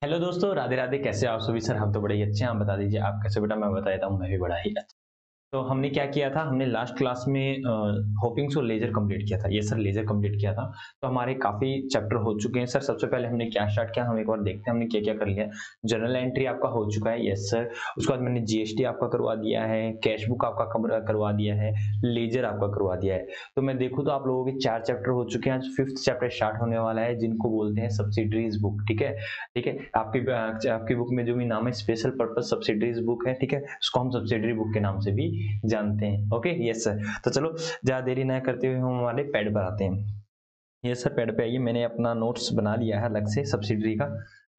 Hello दोस्तों, राधे राधे। कैसे आप सभी? सर हम तो बड़े ही अच्छे हैं। आप बता दीजिए आप कैसे? बेटा मैं बता देता हूँ, मैं भी बड़ा ही अच्छा। तो हमने क्या किया था, हमने लास्ट क्लास में होपिंग सो लेजर कंप्लीट किया था। ये सर लेजर कंप्लीट किया था। तो हमारे काफी चैप्टर हो चुके हैं। सर सबसे पहले हमने क्या स्टार्ट किया, हम एक बार देखते हैं हमने क्या क्या कर लिया। जर्नल एंट्री आपका हो चुका है, यस सर। उसके बाद मैंने जीएसटी आपका करवा दिया है, कैश बुक आपका करवा दिया है, लेजर आपका करवा दिया है। तो मैं देखूँ तो आप लोगों के 4 चैप्टर हो चुके हैं। आज 5th चैप्टर स्टार्ट होने वाला है, जिनको बोलते हैं सब्सिडरीज बुक। ठीक है, ठीक है। आपकी बुक में जो भी नाम है स्पेशल पर्पस सब्सिडरीज बुक है, ठीक है। उसको हम सब्सिडरी बुक के नाम से भी जानते हैं। Okay, yes sir. तो चलो ज्यादा देरी ना करते हुए हम हमारे पैड पर आते हैं। यस सर, पैड पे आइए। मैंने अपना नोट्स बना लिया है अलग से सब्सिडरी का।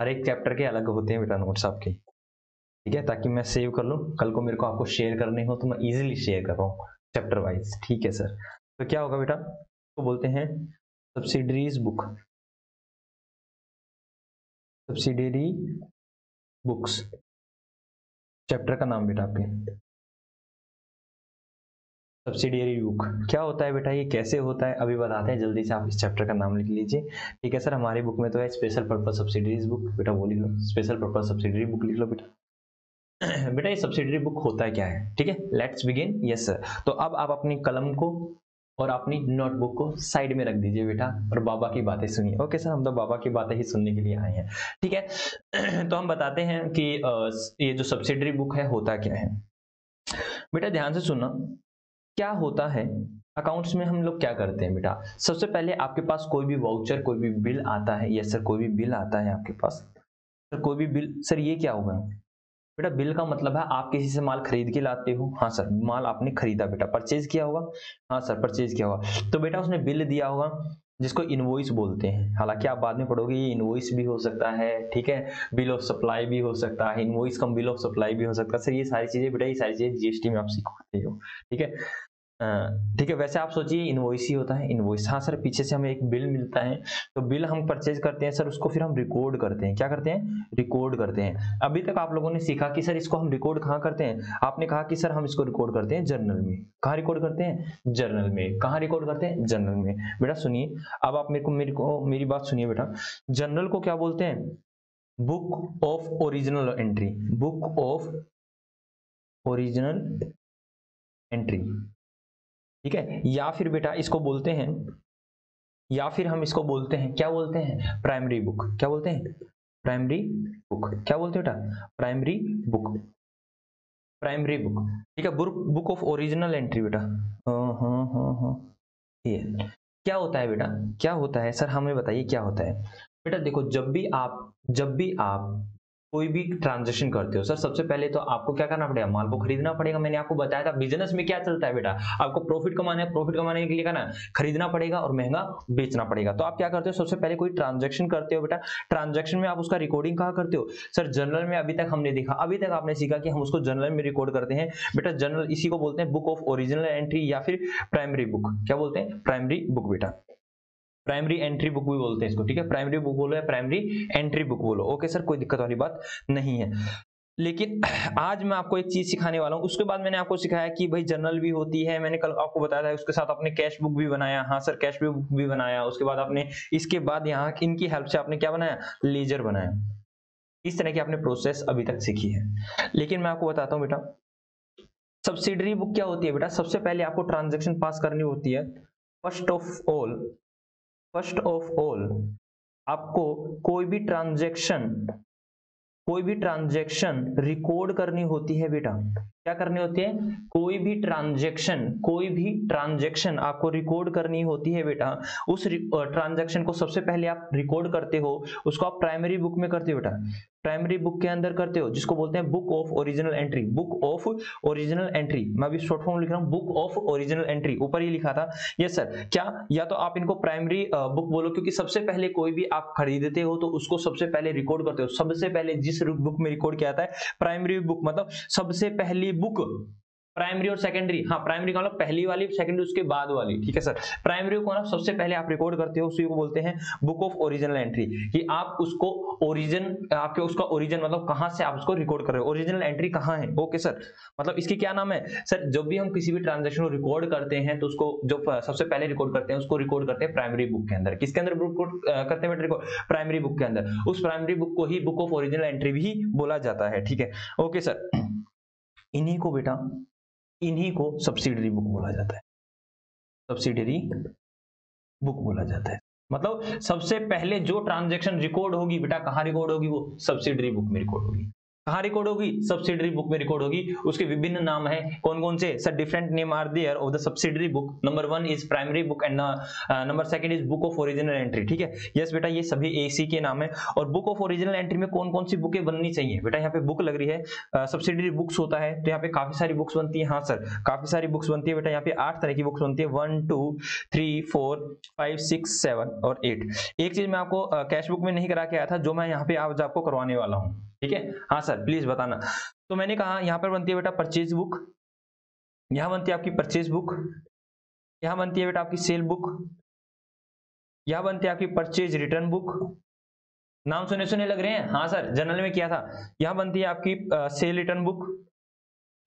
हर एक चैप्टर के अलग होते हैं बेटा नोट्स आपके, ठीक है, ताकि मैं सेव कर लूँ। कल को मेरे को आपको शेयर करने हो तो मैं इजीली शेयर कर पाऊँ चैप्टर वाइज। ठीक है सर। तो क्या होगा बेटा, तो बोलते हैं subsidiaries book, subsidiary books, chapter का नाम बेटा आपके सब्सिडियरी बुक। क्या होता है बेटा, ये कैसे होता है अभी बताते हैं। जल्दी से आप इस चैप्टर का नाम लिख लीजिए। ठीक है सर, हमारी बुक में तो है स्पेशल पर्पस सब्सिडरीज बुक। बेटा वो लिख लो, स्पेशल पर्पस सब्सिडरी बुक लिख लो बेटा। बेटा ये सब्सिडरी बुक होता है क्या है, ठीक है। Let's begin. Yes sir. तो अब आप अपनी कलम को और अपनी नोटबुक को साइड में रख दीजिए बेटा, और बाबा की बातें सुनिए। ओके सर, हम तो बाबा की बातें ही सुनने के लिए आए हैं, ठीक है। तो हम बताते हैं कि ये जो सब्सिडरी बुक है होता क्या है। बेटा ध्यान से सुनना, क्या होता है। अकाउंट्स में हम लोग क्या करते हैं बेटा, सबसे पहले आपके पास कोई भी वाउचर, कोई भी बिल आता है। यस सर, कोई भी बिल आता है आपके पास। सर कोई भी बिल, सर ये क्या होगा बेटा? बिल का मतलब है आप किसी से माल खरीद के लाते हो। हाँ सर, माल आपने खरीदा बेटा, परचेज किया होगा। हाँ सर, परचेज किया होगा। तो बेटा उसने बिल दिया होगा, जिसको इनवॉइस बोलते हैं। हालांकि आप बाद में पढ़ोगे ये इनवॉइस भी हो सकता है, ठीक है, बिल ऑफ सप्लाई भी हो सकता है, invoice come bill of supply भी हो सकता है। सर ये सारी चीजें बेटा, ये सारी चीजें जीएसटी में आप सीखते हो, ठीक है। ठीक है। वैसे आप सोचिए इनवॉइस ही होता है, इनवॉइस। हाँ सर, पीछे से हमें एक बिल मिलता है, तो बिल हम परचेज करते हैं सर, उसको फिर हम रिकॉर्ड करते हैं। क्या करते हैं? रिकॉर्ड करते हैं। अभी तक आप लोगों ने सीखा कि सर इसको हम रिकॉर्ड कहाँ करते हैं। आपने कहा कि सर हम इसको रिकॉर्ड करते हैं जर्नल में। कहाँ रिकॉर्ड करते हैं? जर्नल में। कहाँ रिकॉर्ड करते हैं? जर्नल में। बेटा सुनिए, अब आप मेरे को मेरी बात सुनिए बेटा। जर्नल को क्या बोलते हैं? Book of original entry, book of original entry, ठीक है। या फिर बेटा इसको बोलते हैं, या फिर हम इसको बोलते हैं, क्या बोलते हैं? Primary book. क्या बोलते हैं? Primary book. क्या बोलते हैं बेटा? प्राइमरी बुक, प्राइमरी बुक, ठीक है। बुक ऑफ ओरिजिनल एंट्री बेटा। हाँ हाँ हाँ हाँ, ये क्या होता है बेटा? क्या होता है सर, हमें बताइए क्या होता है। बेटा देखो, जब भी आप कोई भी ट्रांजेक्शन करते हो सर, सबसे पहले तो आपको क्या करना पड़ेगा? माल को खरीदना पड़ेगा। मैंने आपको बताया था बिजनेस में क्या चलता है बेटा, आपको प्रॉफिट कमाना है, प्रॉफिट कमाने के लिए क्या ना, खरीदना पड़ेगा और महंगा बेचना पड़ेगा। तो आप क्या करते हो, सबसे पहले कोई ट्रांजेक्शन करते हो बेटा। ट्रांजेक्शन में आप उसका रिकॉर्डिंग कहाँ करते हो? सर जर्नल में। अभी तक हमने देखा, अभी तक आपने सीखा कि हम उसको जर्नल में रिकॉर्ड करते हैं बेटा। जर्नल इसी को बोलते हैं बुक ऑफ ओरिजिनल एंट्री, या फिर प्राइमरी बुक। क्या बोलते हैं? प्राइमरी बुक बेटा। प्राइमरी एंट्री बुक भी बोलते हैं इसको, ठीक है। प्राइमरी बुक बोलो या प्राइमरी एंट्री बुक बोलो, ओके सर, कोई दिक्कत वाली बात नहीं है। लेकिन आज मैं आपको एक चीज सिखाने वाला हूं। उसके बाद मैंने आपको सिखाया कि भाई जर्नल भी होती है, मैंने कल आपको बताया था। उसके साथ आपने कैश बुक भी बनाया। हाँ सर, कैश बुक भी बनाया। उसके बाद आपने, इसके बाद यहाँ इनकी हेल्प से आपने क्या बनाया? लेजर बनाया। इस तरह की आपने प्रोसेस अभी तक सीखी है। लेकिन मैं आपको बताता हूँ बेटा, सब्सिडरी बुक क्या होती है बेटा। सबसे पहले आपको ट्रांजेक्शन पास करनी होती है। First of all, first of all आपको कोई भी ट्रांजैक्शन, कोई भी ट्रांजैक्शन रिकॉर्ड करनी होती है बेटा। क्या करनी होती है? कोई भी ट्रांजैक्शन, कोई भी ट्रांजैक्शन आपको रिकॉर्ड करनी होती है बेटा। उस ट्रांजैक्शन को सबसे पहले आप रिकॉर्ड करते हो, उसको आप प्राइमरी बुक में करते हो बेटा। प्राइमरी बुक के अंदर करते हो, जिसको बोलते हैं book of original entry, book of original entry. मैं अभी शॉर्ट फॉर्म लिख रहा हूं, बुक ऑफ ओरिजिनल एंट्री, ऊपर ही लिखा था। Yes sir. क्या, या तो आप इनको प्राइमरी बुक बोलो, क्योंकि सबसे पहले कोई भी आप खरीदते हो तो उसको सबसे पहले रिकॉर्ड करते हो। सबसे पहले जिस बुक में रिकॉर्ड किया जाता है प्राइमरी बुक, मतलब सबसे पहली बुक, प्राइमरी और सेकेंडरी, हाँ प्राइमरी का मतलब पहली वाली, सेकेंडरी उसके बाद वाली, ठीक है सर। प्राइमरी को ना सबसे पहले आप रिकॉर्ड करते हो, उसी को बोलते हैं बुक ऑफ ओरिजिनल एंट्री, कि आप उसको ओरिजिन, आपके उसका ओरिजिन मतलब कहां से आप उसको रिकॉर्ड कर रहे हो, ओरिजिनल एंट्री कहां है। ओके सर, मतलब इसकी क्या नाम है सर, जब भी हम किसी भी ट्रांजेक्शन को रिकॉर्ड करते हैं तो उसको जो सबसे पहले रिकॉर्ड करते हैं उसको रिकॉर्ड करते हैं प्राइमरी बुक के अंदर। किसके अंदर रिकॉर्ड करते हैं बेटा, प्राइमरी बुक के अंदर। उस प्राइमरी बुक को ही बुक ऑफ ओरिजिनल एंट्री भी बोला जाता है, ठीक है। ओके सर, इन्हीं को बेटा, इन्हीं को सब्सिडरी बुक बोला जाता है, सब्सिडरी बुक बोला जाता है। मतलब सबसे पहले जो ट्रांजैक्शन रिकॉर्ड होगी बेटा, कहां रिकॉर्ड होगी, वो सब्सिडरी बुक में रिकॉर्ड होगी। कहां रिकॉर्ड होगी, सब्सिडरी बुक में रिकॉर्ड होगी। उसके विभिन्न नाम है, कौन कौन से sir, different name are there of the subsidiary book. Number 1 is primary book and number 2 is book of original entry, ठीक है। यस बेटा, ये सभी एसी के नाम है। और बुक ऑफ ओरिजिनल एंट्री में कौन कौन सी बुकें बननी चाहिए बेटा, यहाँ पे बुक लग रही है, सब्सिडरी बुक्स होता है, तो यहाँ पे काफी सारी बुक्स बनती है। हाँ सर, काफी सारी बुक्स बनती है बेटा, यहाँ पे 8 तरह की बुक्स बनती है, 1 2 3 4 5 6 7 और 8। एक चीज मैं आपको कैश बुक में नहीं करा के आया था, जो मैं यहाँ पे आज आपको करवाने वाला हूँ, ठीक है। हाँ सर, प्लीज बताना। तो मैंने कहा यहाँ पर बनती है बेटा परचेज बुक, यहाँ बनती है आपकी परचेज बुक, यहाँ बनती है बेटा आपकी सेल बुक, यहाँ बनती है आपकी परचेज रिटर्न बुक। नाम सुने सुने लग रहे हैं, हाँ सर, जनरल में किया था। यहाँ बनती है आपकी सेल रिटर्न बुक,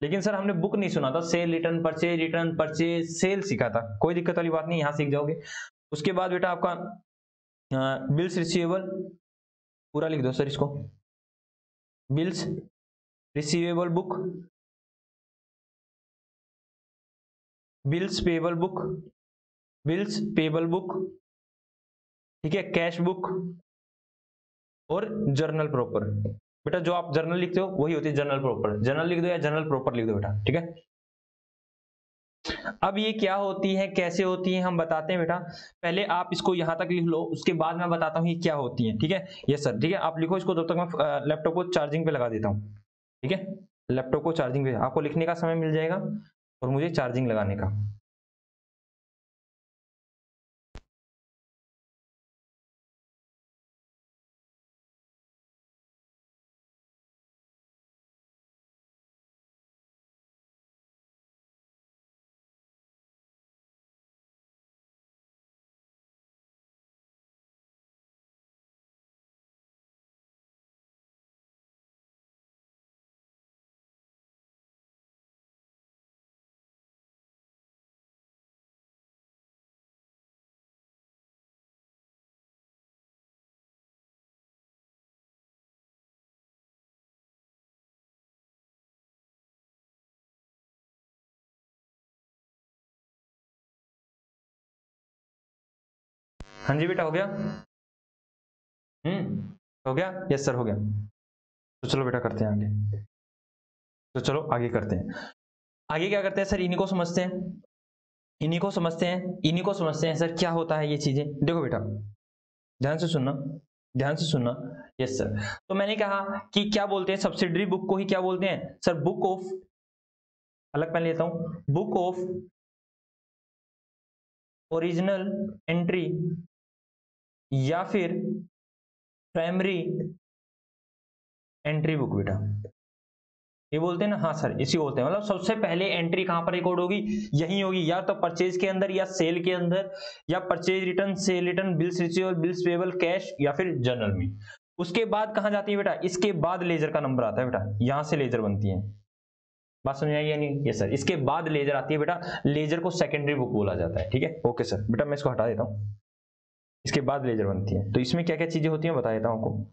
लेकिन सर हमने बुक नहीं सुना था, cell return, purchase return, purchase sale सीखा था, कोई दिक्कत वाली बात नहीं, यहाँ सीख जाओगे। उसके बाद बेटा आपका बिल्स रिसीवेबल, पूरा लिख दो सर इसको, bills receivable book, bills payable book, bills payable book, ठीक है, कैश बुक और जर्नल प्रॉपर। बेटा जो आप जर्नल लिखते हो वही होती है जर्नल प्रॉपर, जर्नल लिख दो या जर्नल प्रॉपर लिख दो बेटा, ठीक है। अब ये क्या होती है, कैसे होती है, हम बताते हैं बेटा। पहले आप इसको यहां तक लिख लो, उसके बाद मैं बताता हूँ ये क्या होती है, ठीक है। यस सर, ठीक है, आप लिखो इसको, तब तक मैं लैपटॉप को चार्जिंग पे लगा देता हूँ, ठीक है। लैपटॉप को चार्जिंग पे, आपको लिखने का समय मिल जाएगा और मुझे चार्जिंग लगाने का। हाँ जी बेटा, हो गया। हो गया, यस सर हो गया। तो चलो बेटा करते हैं आगे, तो चलो आगे करते हैं। आगे क्या करते हैं सर, इन्हीं को समझते हैं, इन्हीं को समझते हैं, इन्हीं को समझते हैं सर, क्या होता है ये चीजें। देखो बेटा, ध्यान से सुनना, ध्यान से सुनना। यस सर, तो मैंने कहा कि क्या बोलते हैं, सब्सिडरी बुक को ही क्या बोलते हैं सर, बुक ऑफ, अलग पहले लेता हूं, बुक ऑफ ओरिजिनल एंट्री या फिर प्राइमरी एंट्री बुक बेटा, ये बोलते हैं ना। हाँ सर, इसी बोलते हैं, मतलब सबसे पहले एंट्री कहां पर रिकॉर्ड होगी, यही होगी, या तो परचेज के अंदर या सेल के अंदर, या purchase return, cell return, bills receivable, bills payable, cash, या फिर जर्नल में। उसके बाद कहां जाती है बेटा, इसके बाद लेजर का नंबर आता है बेटा, यहां से लेजर बनती है। बात समझ आई या नहीं, ये सर, इसके बाद लेजर आती है बेटा, लेजर को सेकेंडरी बुक बोला जाता है, ठीक है। ओके सर, बेटा मैं इसको हटा देता हूं, इसके बाद लेजर बनती है। तो इसमें क्या क्या चीजें होती है बता देता हूं आपको,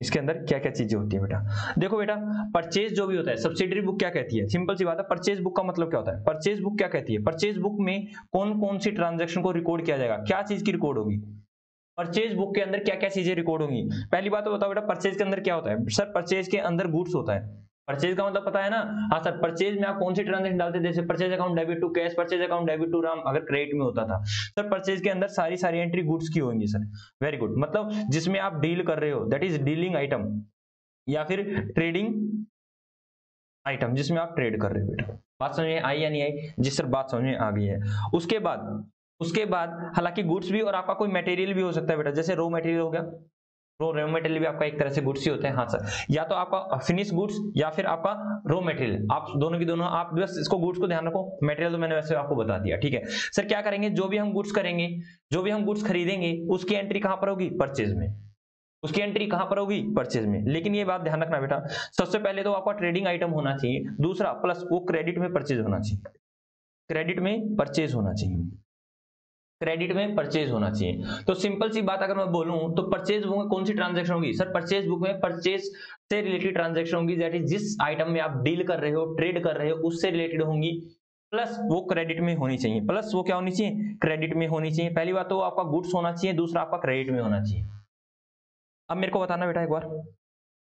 इसके अंदर क्या क्या चीजें होती है बेटा। देखो बेटा, परचेज जो भी होता है, सब्सिडरी बुक क्या कहती है, सिंपल सी बात है, परचेज बुक का मतलब क्या होता है, परचेज बुक क्या कहती है, परचेज बुक में कौन कौन सी ट्रांजैक्शन को रिकॉर्ड किया जाएगा, क्या चीज की रिकॉर्ड होगी, परचेज बुक के अंदर क्या क्या चीजें रिकॉर्ड होंगी। पहली बात तो बताओ बेटा, परचेज के अंदर क्या होता है सर, परचेज के अंदर गुड्स होता है। परचेज का मतलब पता है ना, हाँ सर, परचेज में आप कौन सी ट्रांजैक्शन डालते हैं, जैसे purchase account debit to cash, purchase account debit to Ram, अगर क्रेडिट में होता था सर, परचेज के अंदर सारी सारी एंट्री गुड्स की होंगी सर। वेरी गुड, मतलब जिसमें आप डील कर रहे हो, दैट इज डीलिंग आइटम, या फिर ट्रेडिंग आइटम, जिसमें आप ट्रेड कर रहे हो बेटा। बात समझ में आई या नहीं आई, जी सर बात समझ में आ गई है। उसके बाद हालांकि गुड्स भी और आपका कोई मटेरियल भी हो सकता है बेटा, जैसे रॉ मटेरियल हो गया, रॉ मटेरियल भी आपका एक तरह से गुड्स ही होता है। हाँ सर, या तो आपका फिनिश गुड्स या फिर आपका रॉ मटेरियल, आप दोनों की दोनों, आप बस इसको गुड्स को ध्यान रखो, मटेरियल तो मैंने वैसे आपको बता दिया। ठीक है सर, क्या करेंगे, जो भी हम गुड्स करेंगे, जो भी हम गुड्स खरीदेंगे, उसकी एंट्री कहां पर होगी, परचेज में। उसकी एंट्री कहां पर होगी, परचेज में। लेकिन ये बात ध्यान रखना बेटा, सबसे पहले तो आपका ट्रेडिंग आइटम होना चाहिए, दूसरा प्लस वो क्रेडिट में परचेज होना चाहिए, क्रेडिट में परचेज होना चाहिए, क्रेडिट में परचेज होना चाहिए। तो सिंपल सी बात अगर मैं बोलूं तो परचेज बुक में कौन सी ट्रांजैक्शन होगी सर, परचेज बुक में परचेज से रिलेटेड ट्रांजैक्शन होगी, दैट इज जिस आइटम में आप डील कर रहे हो, ट्रेड कर रहे हो, उससे रिलेटेड होंगी, प्लस वो क्रेडिट में होनी चाहिए, प्लस वो क्या होनी चाहिए, क्रेडिट में होनी चाहिए। पहली बात तो आपका गुड्स होना चाहिए, दूसरा आपका क्रेडिट में होना चाहिए। अब मेरे को बताना बेटा, एक बार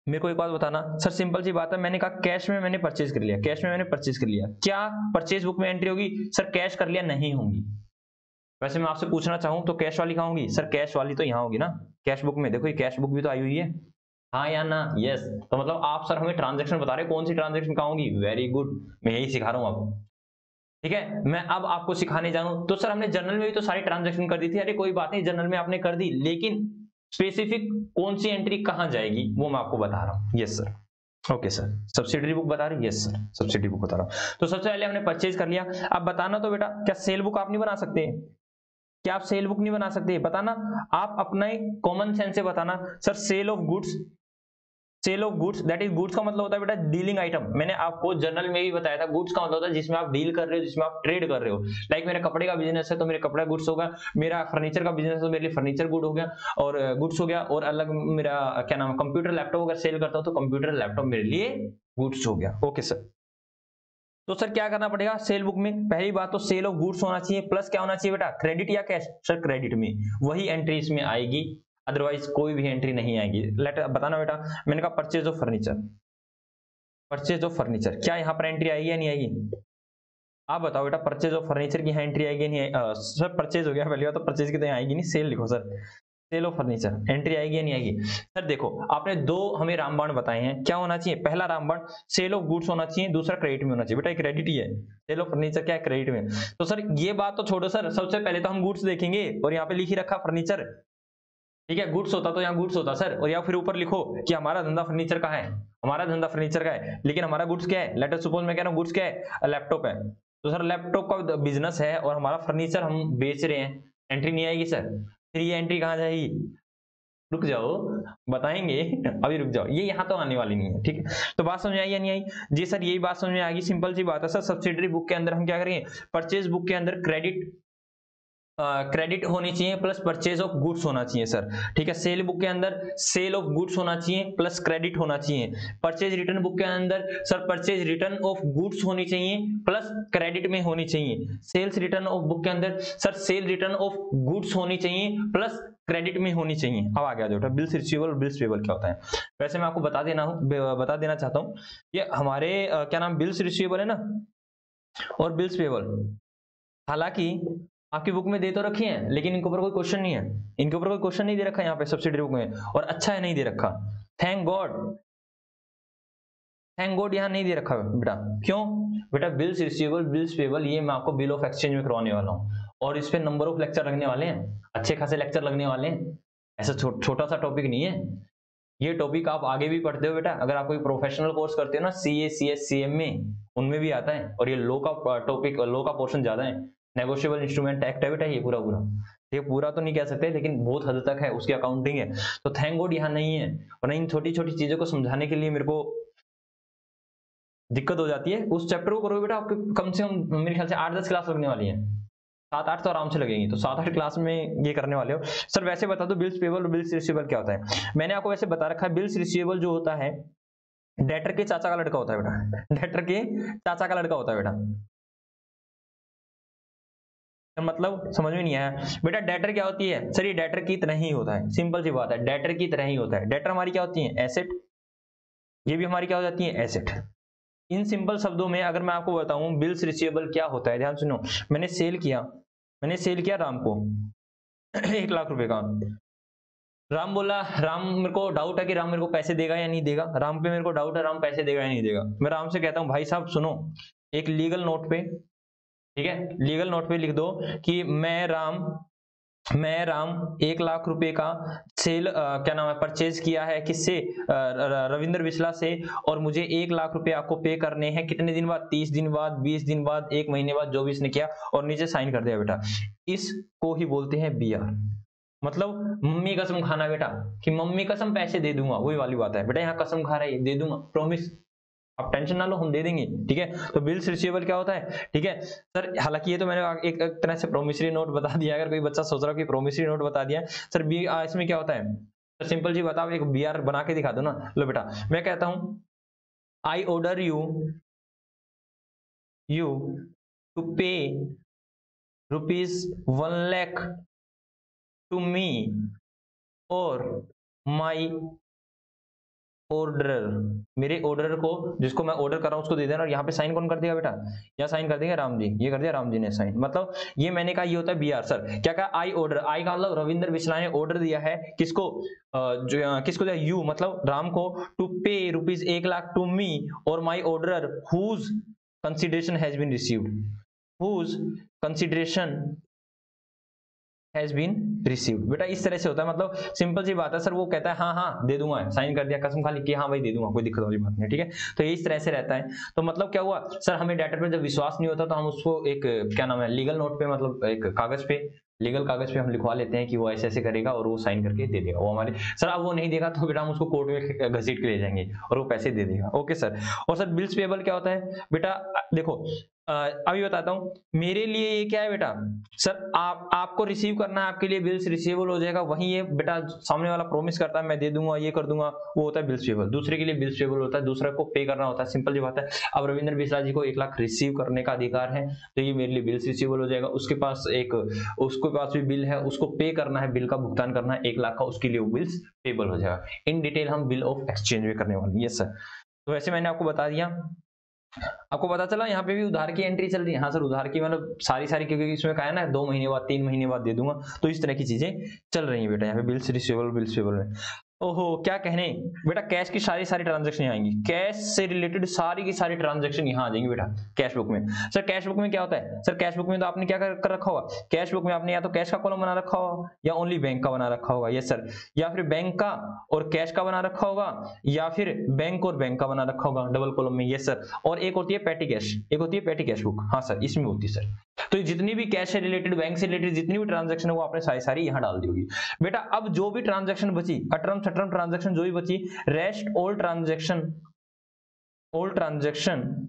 मेरे को एक बात बताना सर, सिंपल सी बात है, मैंने कहा कैश में मैंने परचेज कर लिया, कैश में मैंने परचेज कर लिया, क्या परचेज बुक में एंट्री होगी सर, कैश कर लिया नहीं होंगी। वैसे मैं आपसे पूछना चाहूं तो कैश वाली कहां होगी सर, कैश वाली तो यहाँ होगी ना, कैश बुक में। देखो ये कैश बुक भी तो आई हुई है, हाँ या ना, यस। तो मतलब आप सर हमें ट्रांजैक्शन बता रहे, कौन सी ट्रांजैक्शन कहां होगी, वेरी गुड, मैं यही सिखा रहा हूं आपको। ठीक है, मैं अब आपको सिखाने जानूं तो सर हमने जर्नल में भी तो सारी ट्रांजैक्शन कर दी थी, अरे कोई बात नहीं, जर्नल में आपने कर दी, लेकिन स्पेसिफिक कौन सी एंट्री कहां जाएगी वो मैं आपको बता रहा हूं। Yes sir, okay sir, subsidiary book बता रहे, यस सर, सब्सिडरी बुक बता रहा हूं। तो सबसे पहले हमने परचेज कर लिया, अब बताना तो बेटा, क्या सेल बुक आप नहीं बना सकते, क्या आप सेल बुक नहीं बना सकते, बताना, आप अपने कॉमन सेंस से बताना sir, sale of goods, sale of goods, that is goods का मतलब होता है बेटा डीलिंग आइटम, मैंने आपको जनरल में भी बताया था, गुड्स का मतलब होता है जिसमें आप डील कर रहे हो, जिसमें आप ट्रेड कर रहे हो। लाइक मेरा कपड़े का बिजनेस है तो मेरे कपड़ा गुड्स होगा, मेरा फर्नीचर का बिजनेस है तो मेरे लिए फर्नीचर गुड हो गया और गुड्स हो गया, और अलग मेरा क्या नाम है, कंप्यूटर लैपटॉप अगर सेल करता हूं तो कंप्यूटर लैपटॉप मेरे लिए गुड्स हो गया। ओके सर, तो सर क्या करना पड़ेगा सेल बुक में, पहली बात तो सेल ऑफ गुड्स होना चाहिए, प्लस क्या होना चाहिए बेटा, क्रेडिट या कैश, सर क्रेडिट में, वही एंट्री इसमें आएगी, अदरवाइज कोई भी एंट्री नहीं आएगी। लेट बताना बेटा, मैंने कहा purchase of furniture, purchase of furniture, क्या यहाँ पर एंट्री आएगी या नहीं आएगी, आप बताओ बेटा, परचेज ऑफ फर्नीचर की यहाँ एंट्री आएगी नहीं आएगी, सर परचेज हो गया पहली बात तो, परचेज की तो यहाँ आएगी नहीं, सेल लिखो sir, sale of furniture entry आएगी या नहीं आएगी। सर देखो आपने दो हमें रामबाण बताए हैं, क्या होना चाहिए, पहला रामबाण सेल ऑफ गुड्स होना चाहिए, दूसरा क्रेडिट में होना चाहिए, बेटा क्रेडिट ही है, सेल ऑफ फर्नीचर क्या है, क्रेडिट में। तो सर ये बात तो छोड़ो सर, सबसे पहले तो हम गुड्स देखेंगे, और यहाँ पे लिख ही रखा फर्नीचर, ठीक है, गुड्स होता तो यहाँ गुड्स होता सर, और या फिर ऊपर लिखो कि हमारा धंधा फर्नीचर का है, हमारा धंधा फर्नीचर का है, लेकिन हमारा गुड्स क्या है, लेट अस सपोज मैं कह रहा हूँ गुड्स क्या है, लैपटॉप है, तो सर लैपटॉप का बिजनेस है और हमारा फर्नीचर हम बेच रहे हैं, एंट्री नहीं आएगी सर, फिर ये एंट्री कहाँ जाएगी, रुक जाओ बताएंगे, अभी रुक जाओ, ये यहाँ तो आने वाली नहीं है। ठीक है, तो बात समझ आई या नहीं आई, जी सर यही बात समझ में आ गई, सिंपल सी बात है सर, सब्सिडरी बुक के अंदर हम क्या करेंगे, परचेज बुक के अंदर क्रेडिट क्रेडिट होनी चाहिए प्लस परचेज ऑफ गुड्स होना चाहिए सर। ठीक है, सेल बुक के अंदर सेल ऑफ गुड्स होना चाहिए प्लस क्रेडिट होना चाहिए, परचेज रिटर्न बुक के अंदर sir purchase return of goods होनी चाहिए प्लस क्रेडिट में होनी चाहिए, सेल्स रिटर्न ऑफ बुक के अंदर sir cell return of goods होनी चाहिए प्लस क्रेडिट में होनी चाहिए। अब आ गया जो बिल्स रिसीवेबल, बिल्स पेबल क्या होता है, वैसे मैं आपको बता देना चाहता हूँ, ये हमारे क्या नाम बिल्स रिसीवेबल है ना और बिल्स पेबल, हालांकि आपकी बुक में दे तो रखी है लेकिन इनके ऊपर कोई क्वेश्चन नहीं है, इनके ऊपर कोई क्वेश्चन नहीं दे रखा यहाँ पे सब्सिडरी बुक में, और अच्छा है नहीं दे रखा, थैंक गॉड, थैंक गॉड यहाँ नहीं दे रखा बेटा, क्यों बेटा, बिल्स रिसीवेबल बिल्स पेबल ये मैं आपको बिल ऑफ एक्सचेंज में करवाने वाला हूँ, और इस पे नंबर ऑफ लेक्चर लगने वाले हैं, अच्छे खासे लेक्चर लगने वाले हैं, ऐसा छोटा सा टॉपिक नहीं है ये टॉपिक, आप आगे भी पढ़ते हो बेटा, अगर आप कोई प्रोफेशनल कोर्स करते हो ना CA CS CM में, उनमें भी आता है, और ये लो का टॉपिक, लो का पोर्शन ज्यादा है, नेगोशिएबल इंस्ट्रूमेंट एक्ट है बेटा ये पूरा, ये पूरा तो नहीं कह सकते लेकिन बहुत हद तक है, उसकी अकाउंटिंग है, तो थैंक गॉड यहाँ नहीं है, और इन छोटी छोटी चीजों को समझाने के लिए मेरे को दिक्कत हो जाती है। उस चैप्टर को करोगे बेटा आपके कम से कम मेरे ख्याल से 8-10 क्लास लगने वाली है, 7-8 तो आराम से लगेंगी, तो 7-8 क्लास में ये करने वाले हो। सर वैसे बता दो बिल्स पेबल और बिल्स रिसीवेबल क्या होता है, मैंने आपको वैसे बता रखा है, बिल्स रिसीवेबल जो होता है डेटर के चाचा का लड़का होता है बेटा, डेटर के चाचा का लड़का होता है बेटा, मतलब समझ में नहीं आया बेटा, डेटर क्या होती है सर, ये डेटर की तरह ही होता है, सिंपल सी बात है, डेटर की तरह ही होता है, डेटर हमारी क्या होती है एसेट, ये भी हमारी क्या हो जाती है एसेट। इन सिंपल शब्दों में अगर मैं आपको बताऊं बिल्स रिसीवेबल क्या होता है, ध्यान सुनो, मैंने सेल किया राम को 1 लाख रुपए का, राम बोला, राम मेरे को डाउट है कि राम मेरे को पैसे देगा या नहीं देगा, राम पे मेरे को डाउट है राम पैसे देगा या नहीं देगा, मैं राम से कहता हूं भाई साहब सुनो, एक लीगल नोट पे, ठीक है, लीगल नोट पे लिख दो कि मैं राम मैं राम 1 लाख रुपए का सेल क्या नाम है परचेज किया है किससे, रविंद्र बिस्ला से, और मुझे 1 लाख रुपए आपको पे करने हैं कितने दिन बाद, 30 दिन बाद, 20 दिन बाद, 1 महीने बाद, जो भी इसने किया, और नीचे साइन कर दिया बेटा। इसको ही बोलते हैं बीआर। मतलब मम्मी कसम खाना बेटा, कि मम्मी कसम पैसे दे दूंगा, वही वाली बात है बेटा, यहाँ कसम खा रहा है दे दूंगा, प्रॉमिस, आप टेंशन ना लो, हम दे देंगे, ठीक है। तो बिल्स रिसीवेबल क्या होता है, ठीक है सर। हालांकि ये तो मैंने एक तरह से प्रोमिसरी नोट बता दिया, अगर कोई बच्चा सोच रहा हो कि प्रोमिसरी नोट बता दिया सर, बी इसमें क्या होता है, तो सिंपल जी बताओ, एक बीआर बना के दिखा दो ना। लो बेटा, मैं कहता हूं आई ऑर्डर यू टू पे ₹1 लाख टू मी और माई ऑर्डर, मेरे ऑर्डर को, जिसको मैं ऑर्डर कर रहा हूं उसको दे देना। और यहाँ पे साइन कौन कर देगा बेटा, यहाँ साइन कर देंगे राम जी, ये कर दिया राम जी ने साइन। मतलब ये मैंने कहा ये होता है बीआर। सर क्या कहा, आई ऑर्डर, आई का मतलब रविंद्र बिस्ला ने ऑर्डर दिया है किसको, जो किसको दिया, यू मतलब राम को, टू पे ₹1 लाख टू मी और my order whose consideration has been received, whose consideration has been received. बेटा इस तरह से होता है, मतलब सिंपल सी बात है सर। वो कहता है हाँ हाँ दे दूंगा, साइन कर दिया, कसम खाली कि हाँ भाई दे दूंगा, कोई दिक्कत वाली बात नहीं, ठीक है। तो ये इस तरह से रहता है। तो मतलब क्या हुआ सर, हमें डाटा पे जब विश्वास नहीं होता तो हम उसको एक क्या नाम है लीगल नोट पे, मतलब एक कागज पे, लीगल कागज पे हम लिखवा लेते हैं कि वो ऐसे ऐसे करेगा और वो साइन करके दे देगा वो हमारे। सर अब वो नहीं देगा तो बेटा हम उसको कोर्ट में घसीट के ले जाएंगे और वो पैसे दे देगा। Okay sir. और सर बिल्स पेबल क्या होता है बेटा, देखो अभी बताता हूं मेरे लिए ये क्या है बेटा। सर आपको रिसीव करना है, आपके लिए बिल्स रिसीवेबल हो जाएगा, वहीं ये बेटा सामने वाला प्रॉमिस करता है मैं दे दूंगा, ये कर दूंगा, वो होता है बिल्स पेबल। दूसरे के लिए बिल्स पेबल होता है, दूसरे को पे करना होता है, सिंपल सी बात है। अब रविंद्र बिस्ला जी को 1 लाख रिसीव करने का अधिकार है, तो ये मेरे लिए बिल्स रिसीवेबल हो जाएगा। उसके पास भी बिल है, उसको पे करना है, बिल का भुगतान करना है 1 लाख का, उसके लिए वो बिल्स पेबल हो जाएगा। इन डिटेल हम बिल ऑफ एक्सचेंज में करने वाले हैं। Yes sir. तो वैसे मैंने आपको बता दिया। आपको पता चला यहाँ पे भी उधार की एंट्री चल रही है। हाँ सर उधार की मतलब सारी सारी, क्योंकि इसमें कहा है ना 2 महीने बाद 3 महीने बाद दे दूंगा, तो इस तरह की चीजें चल रही है बेटा यहाँ पे बिल्स रिसीवेबल बिल्स पेबल में। ओहो क्या कहने बेटा, कैश की सारी सारी ट्रांजेक्शन यहाँ आएंगी, कैश से रिलेटेड सारी की सारी ट्रांजेक्शन यहाँ आ जाएंगी बेटा कैश बुक में। सर कैश बुक में क्या होता है, सर कैश बुक में तो आपने क्या कर रखा होगा, कैश बुक में आपने या तो कैश का कॉलम बना रखा होगा या ओनली बैंक का बना रखा होगा। Yes sir. या फिर बैंक का और कैश का बना रखा होगा, या फिर बैंक और बैंक का बना रखा होगा डबल कॉलम में। Yes sir. और एक होती है पेटी कैश, एक होती है पेटी कैश बुक। हाँ सर इसमें होती है सर। तो जितनी भी कैश से रिलेटेड, बैंक से रिलेटेड जितनी भी ट्रांजेक्शन है वो आपने सारी सारी यहाँ डाल दी होगी बेटा। अब जो भी ट्रांजेक्शन बची, अटर्म सटर्म ट्रांजेक्शन जो भी बची, rest all transaction